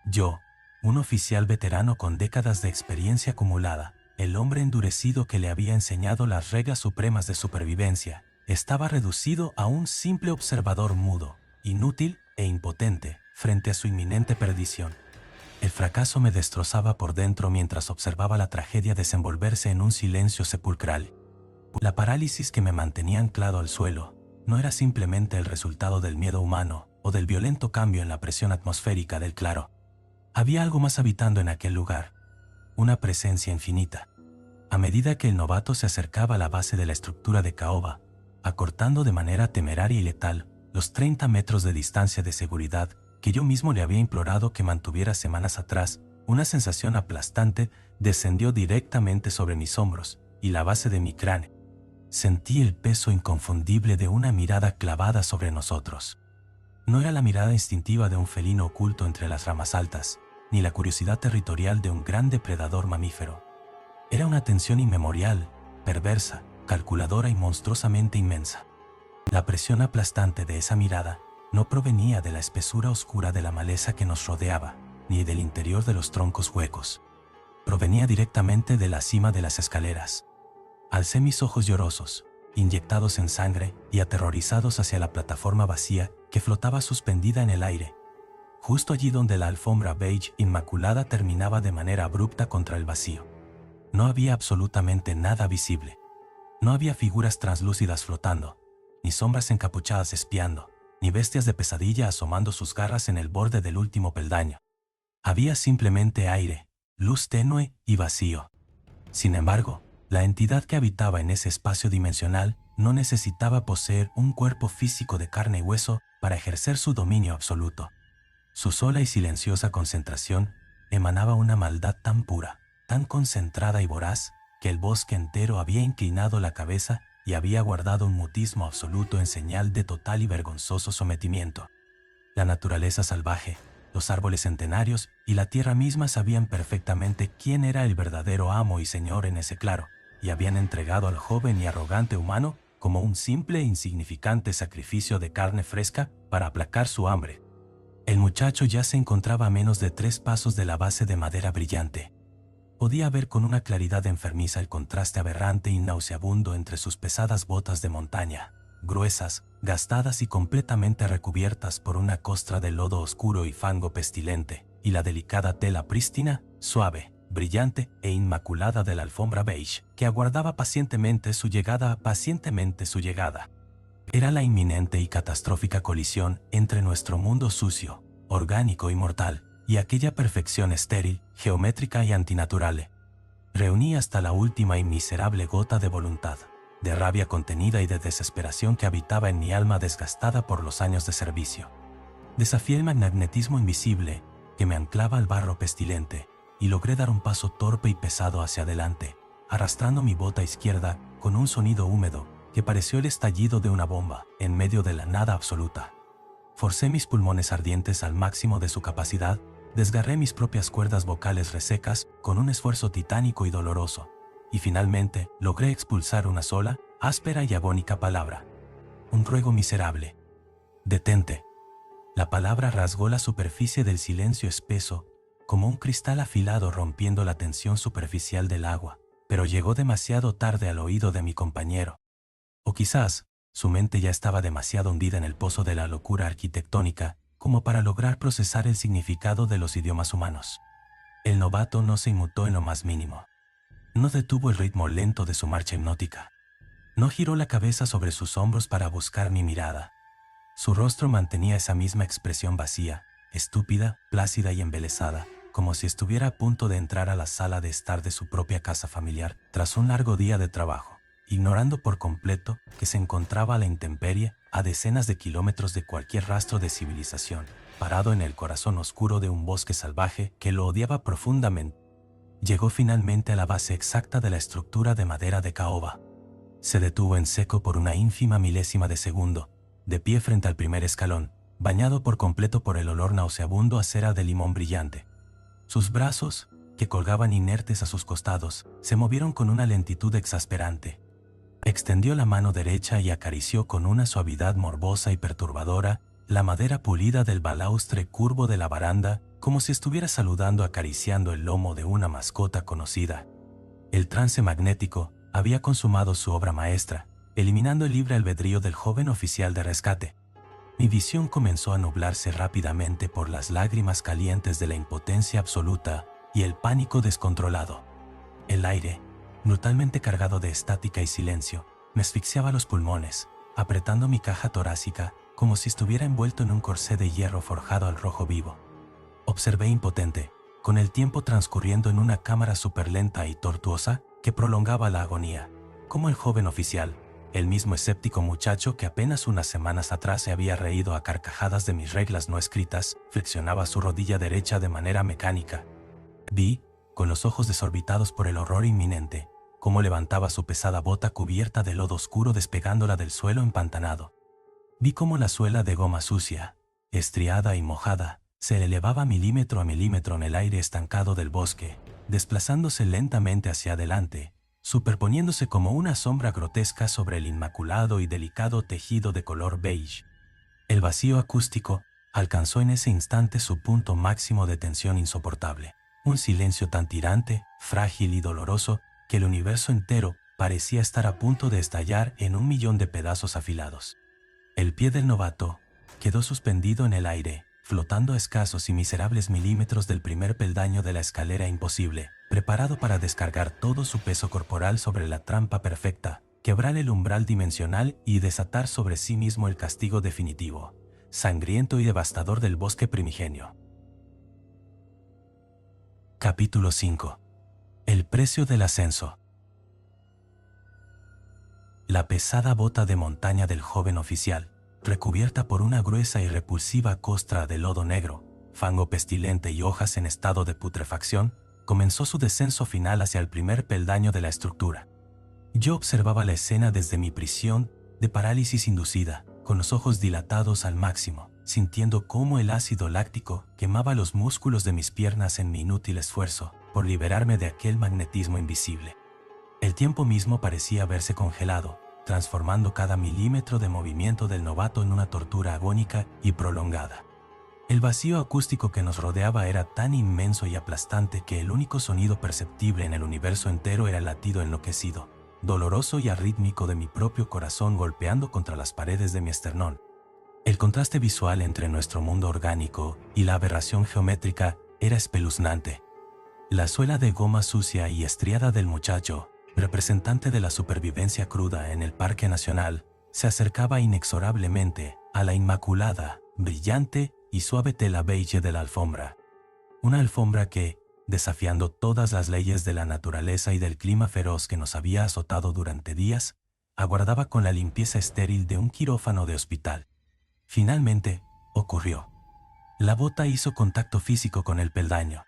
Yo, un oficial veterano con décadas de experiencia acumulada, el hombre endurecido que le había enseñado las reglas supremas de supervivencia, estaba reducido a un simple observador mudo, inútil e impotente frente a su inminente perdición. El fracaso me destrozaba por dentro mientras observaba la tragedia desenvolverse en un silencio sepulcral. La parálisis que me mantenía anclado al suelo no era simplemente el resultado del miedo humano o del violento cambio en la presión atmosférica del claro. Había algo más habitando en aquel lugar, una presencia infinita. A medida que el novato se acercaba a la base de la estructura de caoba, acortando de manera temeraria y letal los 30 metros de distancia de seguridad que yo mismo le había implorado que mantuviera semanas atrás, una sensación aplastante descendió directamente sobre mis hombros y la base de mi cráneo. Sentí el peso inconfundible de una mirada clavada sobre nosotros. No era la mirada instintiva de un felino oculto entre las ramas altas, ni la curiosidad territorial de un gran depredador mamífero. Era una tensión inmemorial, perversa, calculadora y monstruosamente inmensa. La presión aplastante de esa mirada no provenía de la espesura oscura de la maleza que nos rodeaba, ni del interior de los troncos huecos. Provenía directamente de la cima de las escaleras. Alcé mis ojos llorosos, inyectados en sangre y aterrorizados hacia la plataforma vacía que flotaba suspendida en el aire, justo allí donde la alfombra beige inmaculada terminaba de manera abrupta contra el vacío. No había absolutamente nada visible. No había figuras translúcidas flotando, ni sombras encapuchadas espiando, ni bestias de pesadilla asomando sus garras en el borde del último peldaño. Había simplemente aire, luz tenue y vacío. Sin embargo, la entidad que habitaba en ese espacio dimensional no necesitaba poseer un cuerpo físico de carne y hueso para ejercer su dominio absoluto. Su sola y silenciosa concentración emanaba una maldad tan pura, tan concentrada y voraz, que el bosque entero había inclinado la cabeza y había guardado un mutismo absoluto en señal de total y vergonzoso sometimiento. La naturaleza salvaje, los árboles centenarios y la tierra misma sabían perfectamente quién era el verdadero amo y señor en ese claro, y habían entregado al joven y arrogante humano como un simple e insignificante sacrificio de carne fresca para aplacar su hambre. El muchacho ya se encontraba a menos de 3 pasos de la base de madera brillante. Podía ver con una claridad enfermiza el contraste aberrante y nauseabundo entre sus pesadas botas de montaña, gruesas, gastadas y completamente recubiertas por una costra de lodo oscuro y fango pestilente, y la delicada tela prístina, suave, brillante e inmaculada de la alfombra beige, que aguardaba pacientemente su llegada. Era la inminente y catastrófica colisión entre nuestro mundo sucio, orgánico y mortal, y aquella perfección estéril, geométrica y antinatural. Reuní hasta la última y miserable gota de voluntad, de rabia contenida y de desesperación que habitaba en mi alma desgastada por los años de servicio. Desafié el magnetismo invisible que me anclaba al barro pestilente, y logré dar un paso torpe y pesado hacia adelante, arrastrando mi bota izquierda con un sonido húmedo que pareció el estallido de una bomba en medio de la nada absoluta. Forcé mis pulmones ardientes al máximo de su capacidad, desgarré mis propias cuerdas vocales resecas con un esfuerzo titánico y doloroso, y finalmente logré expulsar una sola, áspera y agónica palabra. Un ruego miserable. Detente. La palabra rasgó la superficie del silencio espeso, como un cristal afilado rompiendo la tensión superficial del agua, pero llegó demasiado tarde al oído de mi compañero. O quizás, su mente ya estaba demasiado hundida en el pozo de la locura arquitectónica como para lograr procesar el significado de los idiomas humanos. El novato no se inmutó en lo más mínimo. No detuvo el ritmo lento de su marcha hipnótica. No giró la cabeza sobre sus hombros para buscar mi mirada. Su rostro mantenía esa misma expresión vacía, estúpida, plácida y embelesada, como si estuviera a punto de entrar a la sala de estar de su propia casa familiar tras un largo día de trabajo, ignorando por completo que se encontraba a la intemperie a decenas de kilómetros de cualquier rastro de civilización, parado en el corazón oscuro de un bosque salvaje que lo odiaba profundamente. Llegó finalmente a la base exacta de la estructura de madera de caoba. Se detuvo en seco por una ínfima milésima de segundo, de pie frente al primer escalón, bañado por completo por el olor nauseabundo a cera de limón brillante. Sus brazos, que colgaban inertes a sus costados, se movieron con una lentitud exasperante. Extendió la mano derecha y acarició con una suavidad morbosa y perturbadora la madera pulida del balaustre curvo de la baranda, como si estuviera saludando acariciando el lomo de una mascota conocida. El trance magnético había consumado su obra maestra, eliminando el libre albedrío del joven oficial de rescate. Mi visión comenzó a nublarse rápidamente por las lágrimas calientes de la impotencia absoluta y el pánico descontrolado. El aire, brutalmente cargado de estática y silencio, me asfixiaba los pulmones, apretando mi caja torácica como si estuviera envuelto en un corsé de hierro forjado al rojo vivo. Observé impotente, con el tiempo transcurriendo en una cámara superlenta y tortuosa que prolongaba la agonía, como el joven oficial, el mismo escéptico muchacho que apenas unas semanas atrás se había reído a carcajadas de mis reglas no escritas, flexionaba su rodilla derecha de manera mecánica. Vi, con los ojos desorbitados por el horror inminente, cómo levantaba su pesada bota cubierta de lodo oscuro despegándola del suelo empantanado. Vi cómo la suela de goma sucia, estriada y mojada, se elevaba milímetro a milímetro en el aire estancado del bosque, desplazándose lentamente hacia adelante, superponiéndose como una sombra grotesca sobre el inmaculado y delicado tejido de color beige. El vacío acústico alcanzó en ese instante su punto máximo de tensión insoportable. Un silencio tan tirante, frágil y doloroso que el universo entero parecía estar a punto de estallar en 1.000.000 de pedazos afilados. El pie del novato quedó suspendido en el aire, flotando a escasos y miserables milímetros del primer peldaño de la escalera imposible, preparado para descargar todo su peso corporal sobre la trampa perfecta, quebrar el umbral dimensional y desatar sobre sí mismo el castigo definitivo, sangriento y devastador del bosque primigenio. Capítulo 5. El precio del ascenso. La pesada bota de montaña del joven oficial, recubierta por una gruesa y repulsiva costra de lodo negro, fango pestilente y hojas en estado de putrefacción, comenzó su descenso final hacia el primer peldaño de la estructura. Yo observaba la escena desde mi prisión de parálisis inducida, con los ojos dilatados al máximo, sintiendo cómo el ácido láctico quemaba los músculos de mis piernas en mi inútil esfuerzo por liberarme de aquel magnetismo invisible. El tiempo mismo parecía haberse congelado, transformando cada milímetro de movimiento del novato en una tortura agónica y prolongada. El vacío acústico que nos rodeaba era tan inmenso y aplastante que el único sonido perceptible en el universo entero era el latido enloquecido, doloroso y arrítmico de mi propio corazón golpeando contra las paredes de mi esternón. El contraste visual entre nuestro mundo orgánico y la aberración geométrica era espeluznante. La suela de goma sucia y estriada del muchacho, representante de la supervivencia cruda en el Parque Nacional, se acercaba inexorablemente a la inmaculada, brillante y suave tela beige de la alfombra. Una alfombra que, desafiando todas las leyes de la naturaleza y del clima feroz que nos había azotado durante días, aguardaba con la limpieza estéril de un quirófano de hospital. Finalmente, ocurrió. La bota hizo contacto físico con el peldaño.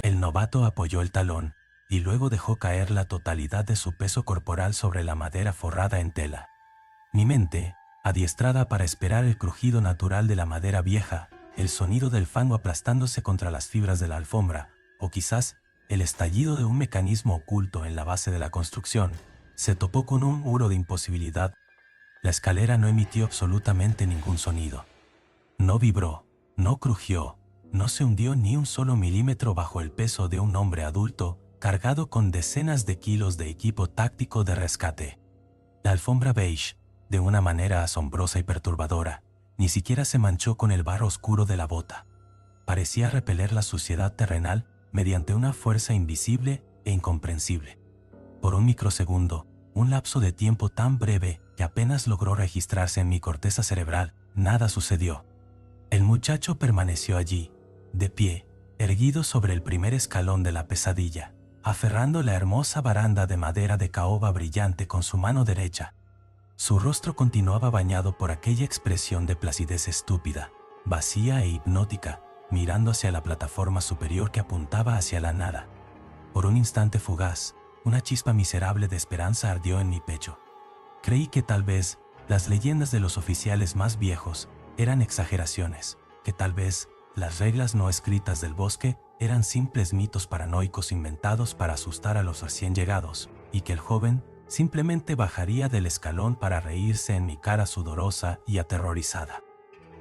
El novato apoyó el talón y luego dejó caer la totalidad de su peso corporal sobre la madera forrada en tela. Mi mente, adiestrada para esperar el crujido natural de la madera vieja, el sonido del fango aplastándose contra las fibras de la alfombra, o quizás el estallido de un mecanismo oculto en la base de la construcción, se topó con un muro de imposibilidad. La escalera no emitió absolutamente ningún sonido. No vibró, no crujió, no se hundió ni un solo milímetro bajo el peso de un hombre adulto, cargado con decenas de kilos de equipo táctico de rescate. La alfombra beige, de una manera asombrosa y perturbadora, ni siquiera se manchó con el barro oscuro de la bota. Parecía repeler la suciedad terrenal mediante una fuerza invisible e incomprensible. Por un microsegundo, un lapso de tiempo tan breve que apenas logró registrarse en mi corteza cerebral, nada sucedió. El muchacho permaneció allí, de pie, erguido sobre el primer escalón de la pesadilla, aferrando la hermosa baranda de madera de caoba brillante con su mano derecha. Su rostro continuaba bañado por aquella expresión de placidez estúpida, vacía e hipnótica, mirando hacia la plataforma superior que apuntaba hacia la nada. Por un instante fugaz, una chispa miserable de esperanza ardió en mi pecho. Creí que tal vez las leyendas de los oficiales más viejos eran exageraciones, que tal vez las reglas no escritas del bosque eran simples mitos paranoicos inventados para asustar a los recién llegados, y que el joven simplemente bajaría del escalón para reírse en mi cara sudorosa y aterrorizada.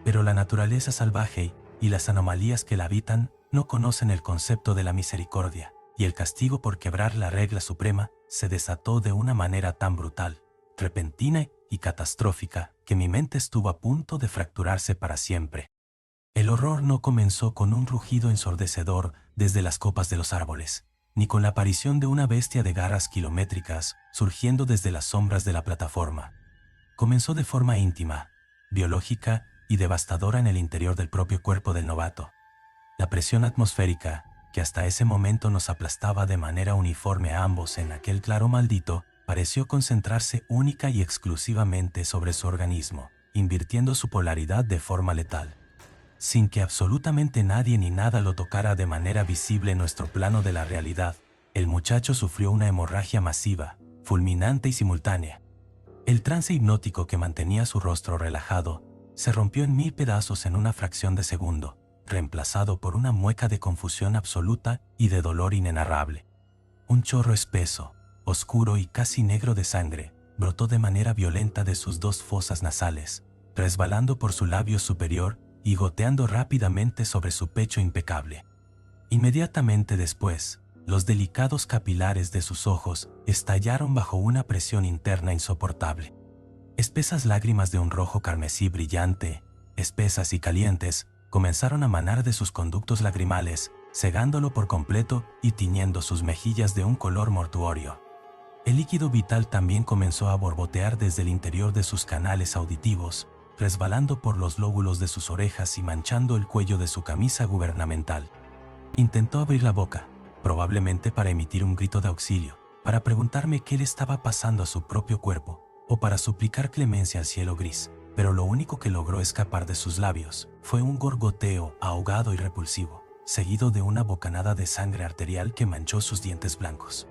Pero la naturaleza salvaje y las anomalías que la habitan no conocen el concepto de la misericordia, y el castigo por quebrar la regla suprema se desató de una manera tan brutal, repentina y catastrófica que mi mente estuvo a punto de fracturarse para siempre. El horror no comenzó con un rugido ensordecedor desde las copas de los árboles, ni con la aparición de una bestia de garras kilométricas surgiendo desde las sombras de la plataforma. Comenzó de forma íntima, biológica y devastadora en el interior del propio cuerpo del novato. La presión atmosférica, que hasta ese momento nos aplastaba de manera uniforme a ambos en aquel claro maldito, pareció concentrarse única y exclusivamente sobre su organismo, invirtiendo su polaridad de forma letal. Sin que absolutamente nadie ni nada lo tocara de manera visible en nuestro plano de la realidad, el muchacho sufrió una hemorragia masiva, fulminante y simultánea. El trance hipnótico que mantenía su rostro relajado se rompió en 1000 pedazos en una fracción de segundo, reemplazado por una mueca de confusión absoluta y de dolor inenarrable. Un chorro espeso, oscuro y casi negro de sangre brotó de manera violenta de sus dos fosas nasales, resbalando por su labio superior y goteando rápidamente sobre su pecho impecable. Inmediatamente después, los delicados capilares de sus ojos estallaron bajo una presión interna insoportable. Espesas lágrimas de un rojo carmesí brillante, espesas y calientes, comenzaron a manar de sus conductos lagrimales, cegándolo por completo y tiñendo sus mejillas de un color mortuorio. El líquido vital también comenzó a borbotear desde el interior de sus canales auditivos, resbalando por los lóbulos de sus orejas y manchando el cuello de su camisa gubernamental. Intentó abrir la boca, probablemente para emitir un grito de auxilio, para preguntarme qué le estaba pasando a su propio cuerpo, o para suplicar clemencia al cielo gris, pero lo único que logró escapar de sus labios fue un gorgoteo ahogado y repulsivo, seguido de una bocanada de sangre arterial que manchó sus dientes blancos.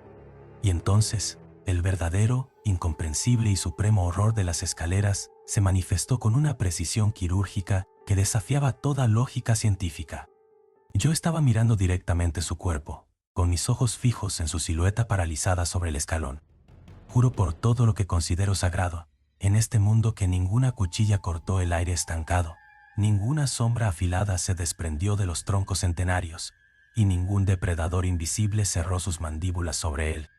Y entonces, el verdadero, incomprensible y supremo horror de las escaleras se manifestó con una precisión quirúrgica que desafiaba toda lógica científica. Yo estaba mirando directamente su cuerpo, con mis ojos fijos en su silueta paralizada sobre el escalón. Juro por todo lo que considero sagrado, en este mundo que ninguna cuchilla cortó el aire estancado, ninguna sombra afilada se desprendió de los troncos centenarios, y ningún depredador invisible cerró sus mandíbulas sobre él.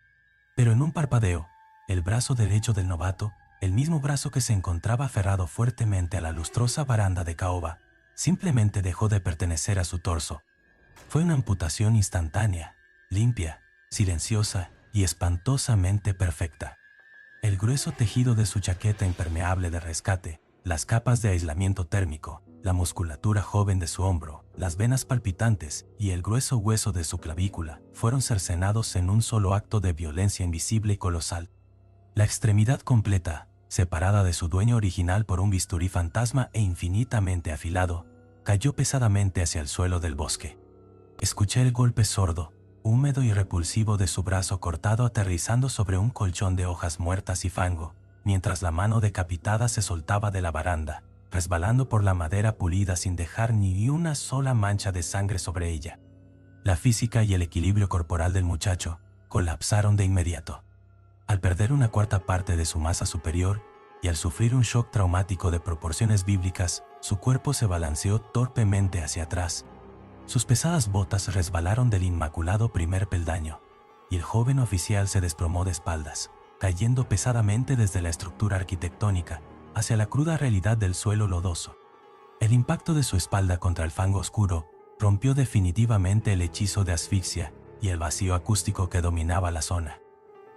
Pero en un parpadeo, el brazo derecho del novato, el mismo brazo que se encontraba aferrado fuertemente a la lustrosa baranda de caoba, simplemente dejó de pertenecer a su torso. Fue una amputación instantánea, limpia, silenciosa y espantosamente perfecta. El grueso tejido de su chaqueta impermeable de rescate, las capas de aislamiento térmico, la musculatura joven de su hombro, las venas palpitantes y el grueso hueso de su clavícula fueron cercenados en un solo acto de violencia invisible y colosal. La extremidad completa, separada de su dueño original por un bisturí fantasma e infinitamente afilado, cayó pesadamente hacia el suelo del bosque. Escuché el golpe sordo, húmedo y repulsivo de su brazo cortado aterrizando sobre un colchón de hojas muertas y fango, mientras la mano decapitada se soltaba de la baranda, resbalando por la madera pulida sin dejar ni una sola mancha de sangre sobre ella. La física y el equilibrio corporal del muchacho colapsaron de inmediato. Al perder una cuarta parte de su masa superior y al sufrir un shock traumático de proporciones bíblicas, su cuerpo se balanceó torpemente hacia atrás. Sus pesadas botas resbalaron del inmaculado primer peldaño, y el joven oficial se desplomó de espaldas, cayendo pesadamente desde la estructura arquitectónica hacia la cruda realidad del suelo lodoso. El impacto de su espalda contra el fango oscuro rompió definitivamente el hechizo de asfixia y el vacío acústico que dominaba la zona.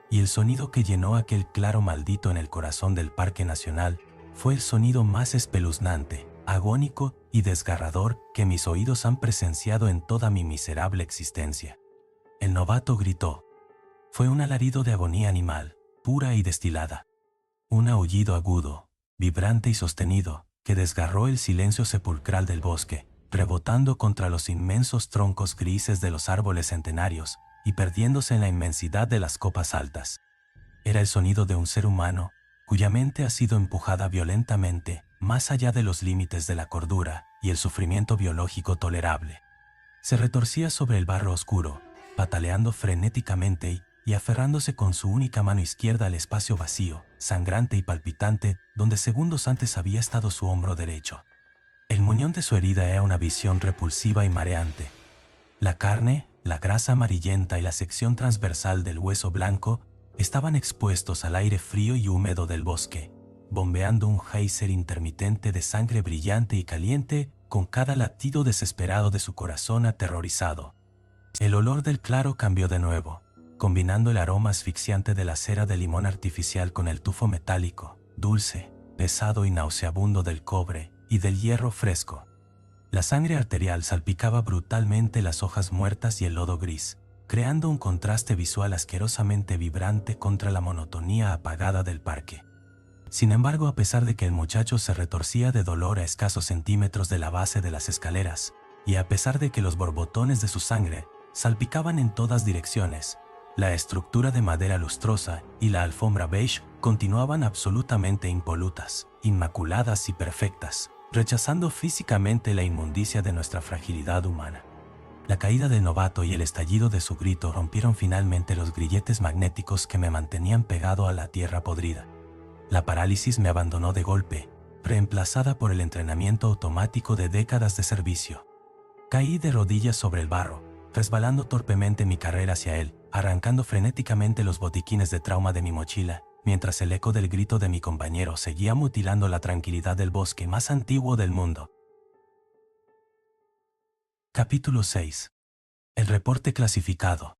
Y el sonido que llenó aquel claro maldito en el corazón del Parque Nacional fue el sonido más espeluznante, agónico y desgarrador que mis oídos han presenciado en toda mi miserable existencia. El novato gritó. Fue un alarido de agonía animal, pura y destilada. Un aullido agudo, vibrante y sostenido, que desgarró el silencio sepulcral del bosque, rebotando contra los inmensos troncos grises de los árboles centenarios y perdiéndose en la inmensidad de las copas altas. Era el sonido de un ser humano, cuya mente ha sido empujada violentamente más allá de los límites de la cordura y el sufrimiento biológico tolerable. Se retorcía sobre el barro oscuro, pataleando frenéticamente y aferrándose con su única mano izquierda al espacio vacío, sangrante y palpitante, donde segundos antes había estado su hombro derecho. El muñón de su herida era una visión repulsiva y mareante. La carne, la grasa amarillenta y la sección transversal del hueso blanco estaban expuestos al aire frío y húmedo del bosque, bombeando un geyser intermitente de sangre brillante y caliente con cada latido desesperado de su corazón aterrorizado. El olor del claro cambió de nuevo, combinando el aroma asfixiante de la cera de limón artificial con el tufo metálico, dulce, pesado y nauseabundo del cobre y del hierro fresco. La sangre arterial salpicaba brutalmente las hojas muertas y el lodo gris, creando un contraste visual asquerosamente vibrante contra la monotonía apagada del parque. Sin embargo, a pesar de que el muchacho se retorcía de dolor a escasos centímetros de la base de las escaleras, y a pesar de que los borbotones de su sangre salpicaban en todas direcciones, la estructura de madera lustrosa y la alfombra beige continuaban absolutamente impolutas, inmaculadas y perfectas, rechazando físicamente la inmundicia de nuestra fragilidad humana. La caída del novato y el estallido de su grito rompieron finalmente los grilletes magnéticos que me mantenían pegado a la tierra podrida. La parálisis me abandonó de golpe, reemplazada por el entrenamiento automático de décadas de servicio. Caí de rodillas sobre el barro, resbalando torpemente mi carrera hacia él, arrancando frenéticamente los botiquines de trauma de mi mochila, mientras el eco del grito de mi compañero seguía mutilando la tranquilidad del bosque más antiguo del mundo. Capítulo 6. El reporte clasificado.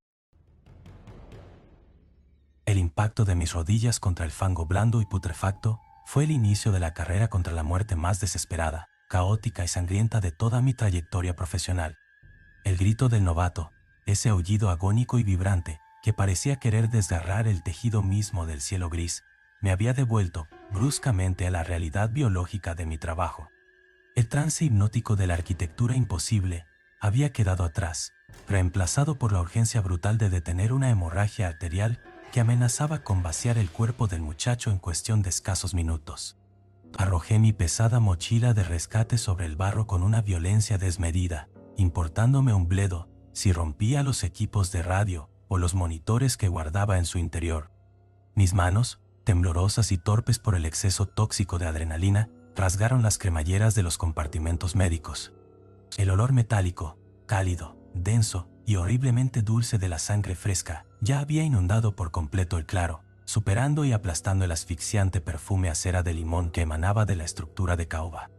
El impacto de mis rodillas contra el fango blando y putrefacto fue el inicio de la carrera contra la muerte más desesperada, caótica y sangrienta de toda mi trayectoria profesional. El grito del novato, ese aullido agónico y vibrante, que parecía querer desgarrar el tejido mismo del cielo gris, me había devuelto bruscamente a la realidad biológica de mi trabajo. El trance hipnótico de la arquitectura imposible había quedado atrás, reemplazado por la urgencia brutal de detener una hemorragia arterial que amenazaba con vaciar el cuerpo del muchacho en cuestión de escasos minutos. Arrojé mi pesada mochila de rescate sobre el barro con una violencia desmedida, importándome un bledo si rompía los equipos de radio o los monitores que guardaba en su interior. Mis manos, temblorosas y torpes por el exceso tóxico de adrenalina, rasgaron las cremalleras de los compartimentos médicos. El olor metálico, cálido, denso y horriblemente dulce de la sangre fresca ya había inundado por completo el claro, superando y aplastando el asfixiante perfume a cera de limón que emanaba de la estructura de caoba.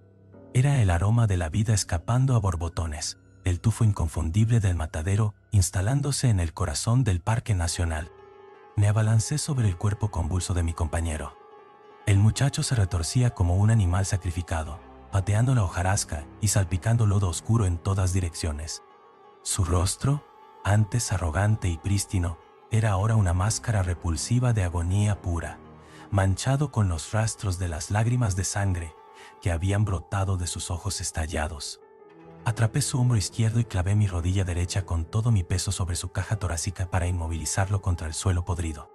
Era el aroma de la vida escapando a borbotones, el tufo inconfundible del matadero instalándose en el corazón del Parque Nacional. Me abalancé sobre el cuerpo convulso de mi compañero. El muchacho se retorcía como un animal sacrificado, pateando la hojarasca y salpicando lodo oscuro en todas direcciones. Su rostro, antes arrogante y prístino, era ahora una máscara repulsiva de agonía pura, manchado con los rastros de las lágrimas de sangre que habían brotado de sus ojos estallados. Atrapé su hombro izquierdo y clavé mi rodilla derecha con todo mi peso sobre su caja torácica para inmovilizarlo contra el suelo podrido.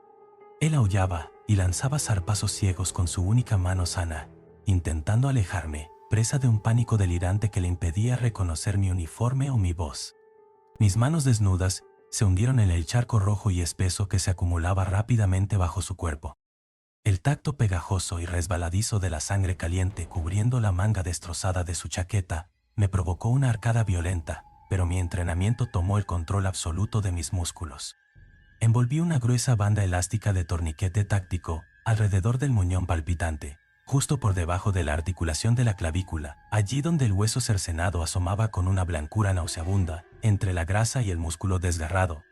Él aullaba y lanzaba zarpazos ciegos con su única mano sana, intentando alejarme, presa de un pánico delirante que le impedía reconocer mi uniforme o mi voz. Mis manos desnudas se hundieron en el charco rojo y espeso que se acumulaba rápidamente bajo su cuerpo. El tacto pegajoso y resbaladizo de la sangre caliente cubriendo la manga destrozada de su chaqueta me provocó una arcada violenta, pero mi entrenamiento tomó el control absoluto de mis músculos. Envolví una gruesa banda elástica de torniquete táctico alrededor del muñón palpitante, justo por debajo de la articulación de la clavícula, allí donde el hueso cercenado asomaba con una blancura nauseabunda entre la grasa y el músculo desgarrado.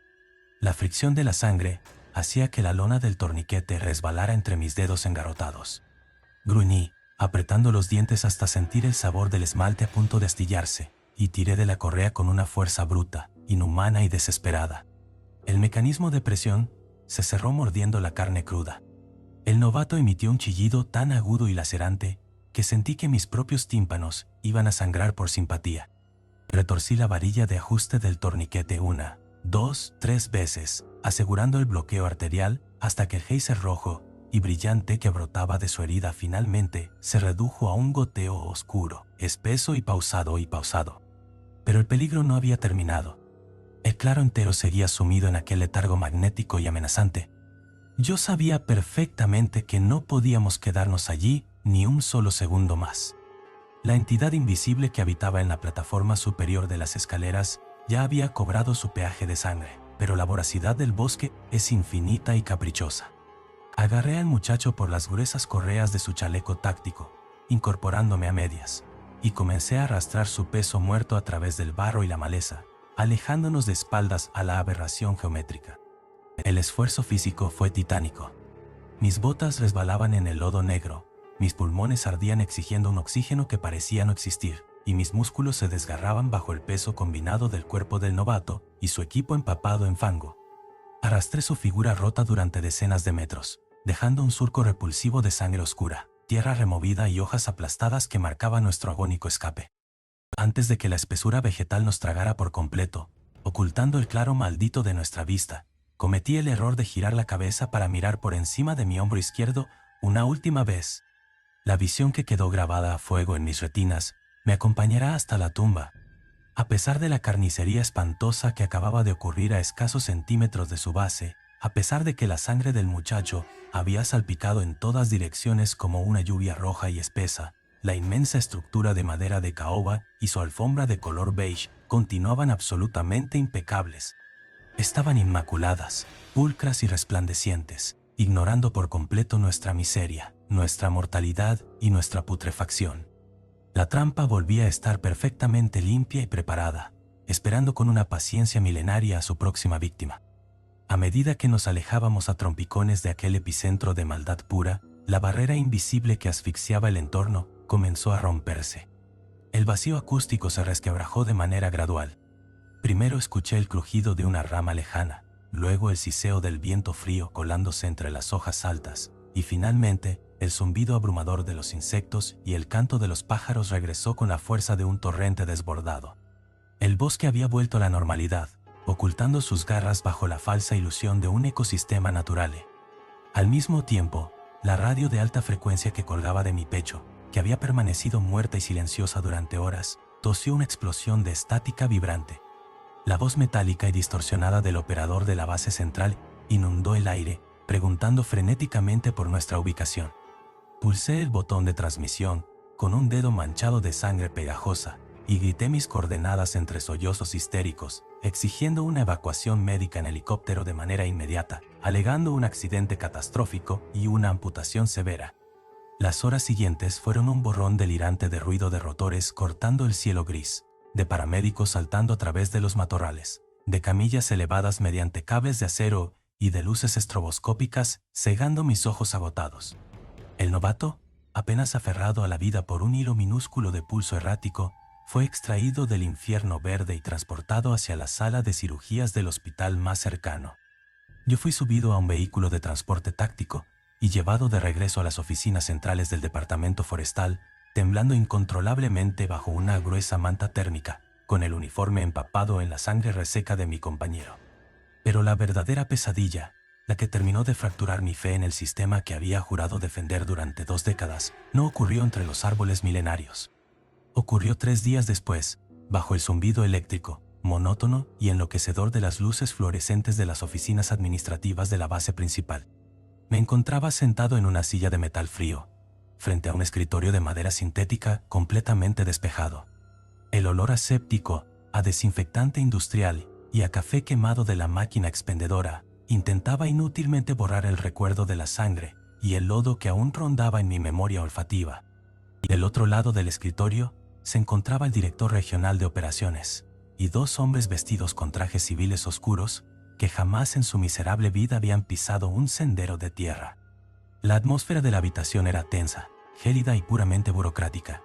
La fricción de la sangre hacía que la lona del torniquete resbalara entre mis dedos engarrotados. Gruñí, apretando los dientes hasta sentir el sabor del esmalte a punto de astillarse, y tiré de la correa con una fuerza bruta, inhumana y desesperada. El mecanismo de presión se cerró mordiendo la carne cruda. El novato emitió un chillido tan agudo y lacerante que sentí que mis propios tímpanos iban a sangrar por simpatía. Retorcí la varilla de ajuste del torniquete 1, 2, 3 veces, asegurando el bloqueo arterial hasta que el geyser rojo y brillante que brotaba de su herida finalmente se redujo a un goteo oscuro, espeso y pausado. Pero el peligro no había terminado. El claro entero seguía sumido en aquel letargo magnético y amenazante. Yo sabía perfectamente que no podíamos quedarnos allí ni un solo segundo más. La entidad invisible que habitaba en la plataforma superior de las escaleras ya había cobrado su peaje de sangre, pero la voracidad del bosque es infinita y caprichosa. Agarré al muchacho por las gruesas correas de su chaleco táctico, incorporándome a medias, y comencé a arrastrar su peso muerto a través del barro y la maleza, alejándonos de espaldas a la aberración geométrica. El esfuerzo físico fue titánico. Mis botas resbalaban en el lodo negro, mis pulmones ardían exigiendo un oxígeno que parecía no existir, y mis músculos se desgarraban bajo el peso combinado del cuerpo del novato y su equipo empapado en fango. Arrastré su figura rota durante decenas de metros, dejando un surco repulsivo de sangre oscura, tierra removida y hojas aplastadas que marcaban nuestro agónico escape. Antes de que la espesura vegetal nos tragara por completo, ocultando el claro maldito de nuestra vista, cometí el error de girar la cabeza para mirar por encima de mi hombro izquierdo una última vez. La visión que quedó grabada a fuego en mis retinas me acompañará hasta la tumba. A pesar de la carnicería espantosa que acababa de ocurrir a escasos centímetros de su base, a pesar de que la sangre del muchacho había salpicado en todas direcciones como una lluvia roja y espesa, la inmensa estructura de madera de caoba y su alfombra de color beige continuaban absolutamente impecables. Estaban inmaculadas, pulcras y resplandecientes, ignorando por completo nuestra miseria, nuestra mortalidad y nuestra putrefacción. La trampa volvía a estar perfectamente limpia y preparada, esperando con una paciencia milenaria a su próxima víctima. A medida que nos alejábamos a trompicones de aquel epicentro de maldad pura, la barrera invisible que asfixiaba el entorno comenzó a romperse. El vacío acústico se resquebrajó de manera gradual. Primero escuché el crujido de una rama lejana, luego el siseo del viento frío colándose entre las hojas altas, y finalmente el zumbido abrumador de los insectos y el canto de los pájaros regresó con la fuerza de un torrente desbordado. El bosque había vuelto a la normalidad, ocultando sus garras bajo la falsa ilusión de un ecosistema natural. Al mismo tiempo, la radio de alta frecuencia que colgaba de mi pecho, que había permanecido muerta y silenciosa durante horas, tosió una explosión de estática vibrante. La voz metálica y distorsionada del operador de la base central inundó el aire, preguntando frenéticamente por nuestra ubicación. Pulsé el botón de transmisión, con un dedo manchado de sangre pegajosa, y grité mis coordenadas entre sollozos histéricos, exigiendo una evacuación médica en helicóptero de manera inmediata, alegando un accidente catastrófico y una amputación severa. Las horas siguientes fueron un borrón delirante de ruido de rotores cortando el cielo gris, de paramédicos saltando a través de los matorrales, de camillas elevadas mediante cables de acero y de luces estroboscópicas cegando mis ojos agotados. El novato, apenas aferrado a la vida por un hilo minúsculo de pulso errático, fue extraído del infierno verde y transportado hacia la sala de cirugías del hospital más cercano. Yo fui subido a un vehículo de transporte táctico y llevado de regreso a las oficinas centrales del departamento forestal, temblando incontrolablemente bajo una gruesa manta térmica, con el uniforme empapado en la sangre reseca de mi compañero. Pero la verdadera pesadilla, la que terminó de fracturar mi fe en el sistema que había jurado defender durante 2 décadas, no ocurrió entre los árboles milenarios. Ocurrió 3 días después, bajo el zumbido eléctrico, monótono y enloquecedor de las luces fluorescentes de las oficinas administrativas de la base principal. Me encontraba sentado en una silla de metal frío, frente a un escritorio de madera sintética completamente despejado. El olor aséptico, a desinfectante industrial y a café quemado de la máquina expendedora intentaba inútilmente borrar el recuerdo de la sangre y el lodo que aún rondaba en mi memoria olfativa. Y del otro lado del escritorio se encontraba el director regional de operaciones y 2 hombres vestidos con trajes civiles oscuros que jamás en su miserable vida habían pisado un sendero de tierra. La atmósfera de la habitación era tensa, gélida y puramente burocrática.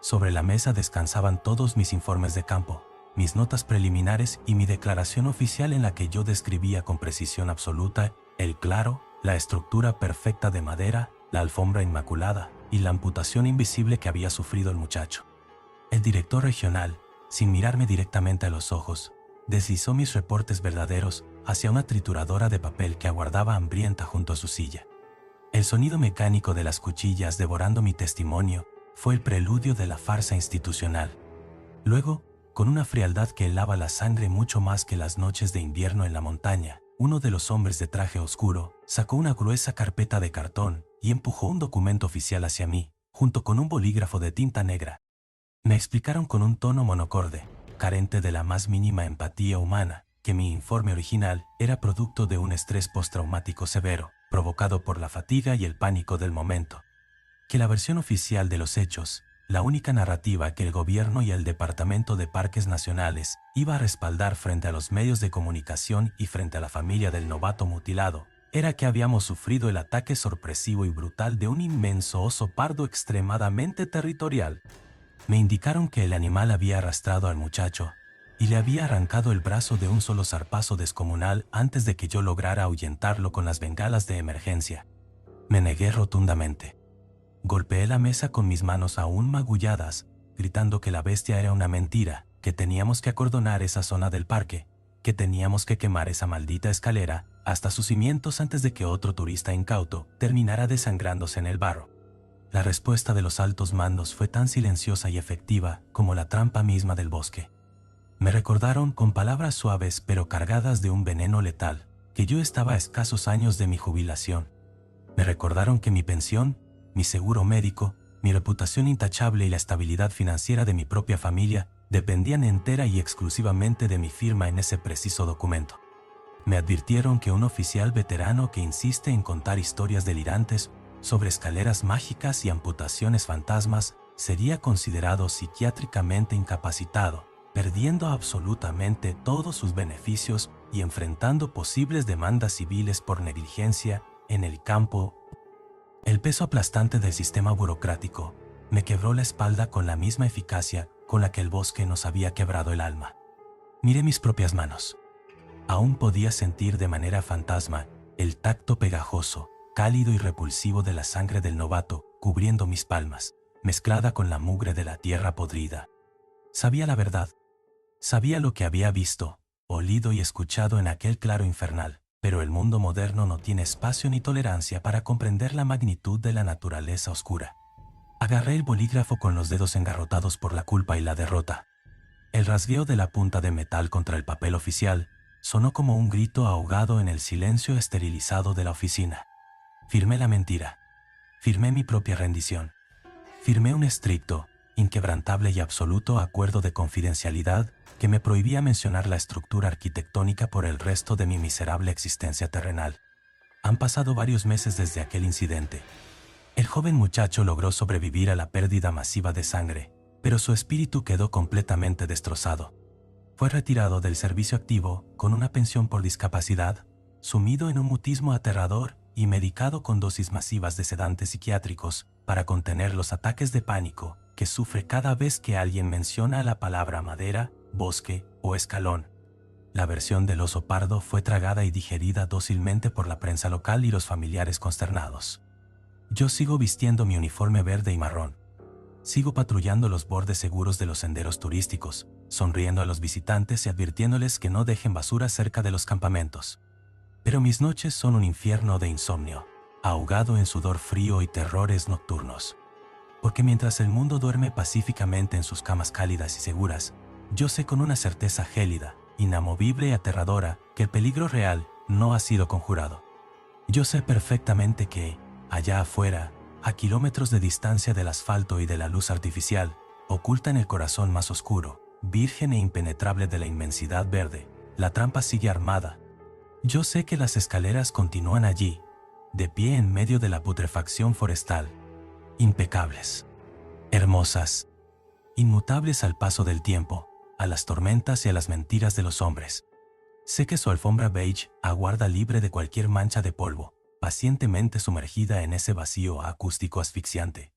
Sobre la mesa descansaban todos mis informes de campo, mis notas preliminares y mi declaración oficial en la que yo describía con precisión absoluta el claro, la estructura perfecta de madera, la alfombra inmaculada y la amputación invisible que había sufrido el muchacho. El director regional, sin mirarme directamente a los ojos, deslizó mis reportes verdaderos hacia una trituradora de papel que aguardaba hambrienta junto a su silla. El sonido mecánico de las cuchillas devorando mi testimonio fue el preludio de la farsa institucional. Luego, con una frialdad que helaba la sangre mucho más que las noches de invierno en la montaña, uno de los hombres de traje oscuro sacó una gruesa carpeta de cartón y empujó un documento oficial hacia mí, junto con un bolígrafo de tinta negra. Me explicaron con un tono monocorde, carente de la más mínima empatía humana, que mi informe original era producto de un estrés postraumático severo, provocado por la fatiga y el pánico del momento. Que la versión oficial de los hechos, la única narrativa que el gobierno y el Departamento de Parques Nacionales iba a respaldar frente a los medios de comunicación y frente a la familia del novato mutilado, era que habíamos sufrido el ataque sorpresivo y brutal de un inmenso oso pardo extremadamente territorial. Me indicaron que el animal había arrastrado al muchacho y le había arrancado el brazo de un solo zarpazo descomunal antes de que yo lograra ahuyentarlo con las bengalas de emergencia. Me negué rotundamente. Golpeé la mesa con mis manos aún magulladas, gritando que la bestia era una mentira, que teníamos que acordonar esa zona del parque, que teníamos que quemar esa maldita escalera hasta sus cimientos antes de que otro turista incauto terminara desangrándose en el barro. La respuesta de los altos mandos fue tan silenciosa y efectiva como la trampa misma del bosque. Me recordaron con palabras suaves pero cargadas de un veneno letal, que yo estaba a escasos años de mi jubilación. Me recordaron que mi pensión, mi seguro médico, mi reputación intachable y la estabilidad financiera de mi propia familia dependían entera y exclusivamente de mi firma en ese preciso documento. Me advirtieron que un oficial veterano que insiste en contar historias delirantes sobre escaleras mágicas y amputaciones fantasmas sería considerado psiquiátricamente incapacitado, perdiendo absolutamente todos sus beneficios y enfrentando posibles demandas civiles por negligencia en el campo. El peso aplastante del sistema burocrático me quebró la espalda con la misma eficacia con la que el bosque nos había quebrado el alma. Miré mis propias manos. Aún podía sentir de manera fantasma el tacto pegajoso, cálido y repulsivo de la sangre del novato cubriendo mis palmas, mezclada con la mugre de la tierra podrida. Sabía la verdad. Sabía lo que había visto, olido y escuchado en aquel claro infernal. Pero el mundo moderno no tiene espacio ni tolerancia para comprender la magnitud de la naturaleza oscura. Agarré el bolígrafo con los dedos engarrotados por la culpa y la derrota. El rasgueo de la punta de metal contra el papel oficial sonó como un grito ahogado en el silencio esterilizado de la oficina. Firmé la mentira. Firmé mi propia rendición. Firmé un estricto, inquebrantable y absoluto acuerdo de confidencialidad que me prohibía mencionar la estructura arquitectónica por el resto de mi miserable existencia terrenal. Han pasado varios meses desde aquel incidente. El joven muchacho logró sobrevivir a la pérdida masiva de sangre, pero su espíritu quedó completamente destrozado. Fue retirado del servicio activo con una pensión por discapacidad, sumido en un mutismo aterrador y medicado con dosis masivas de sedantes psiquiátricos para contener los ataques de pánico que sufre cada vez que alguien menciona la palabra madera, bosque o escalón. La versión del oso pardo fue tragada y digerida dócilmente por la prensa local y los familiares consternados. Yo sigo vistiendo mi uniforme verde y marrón. Sigo patrullando los bordes seguros de los senderos turísticos, sonriendo a los visitantes y advirtiéndoles que no dejen basura cerca de los campamentos. Pero mis noches son un infierno de insomnio, ahogado en sudor frío y terrores nocturnos. Porque mientras el mundo duerme pacíficamente en sus camas cálidas y seguras, yo sé con una certeza gélida, inamovible y aterradora que el peligro real no ha sido conjurado. Yo sé perfectamente que, allá afuera, a kilómetros de distancia del asfalto y de la luz artificial, oculta en el corazón más oscuro, virgen e impenetrable de la inmensidad verde, la trampa sigue armada. Yo sé que las escaleras continúan allí, de pie en medio de la putrefacción forestal, impecables, hermosas, inmutables al paso del tiempo, a las tormentas y a las mentiras de los hombres. Sé que su alfombra beige aguarda libre de cualquier mancha de polvo, pacientemente sumergida en ese vacío acústico asfixiante,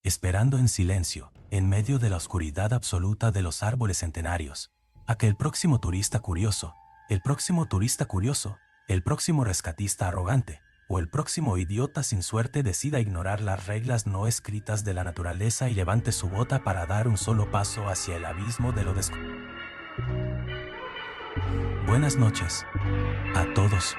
esperando en silencio, en medio de la oscuridad absoluta de los árboles centenarios, a que el próximo turista curioso, el próximo rescatista arrogante, o el próximo idiota sin suerte decida ignorar las reglas no escritas de la naturaleza y levante su bota para dar un solo paso hacia el abismo de lo desconocido. Buenas noches a todos.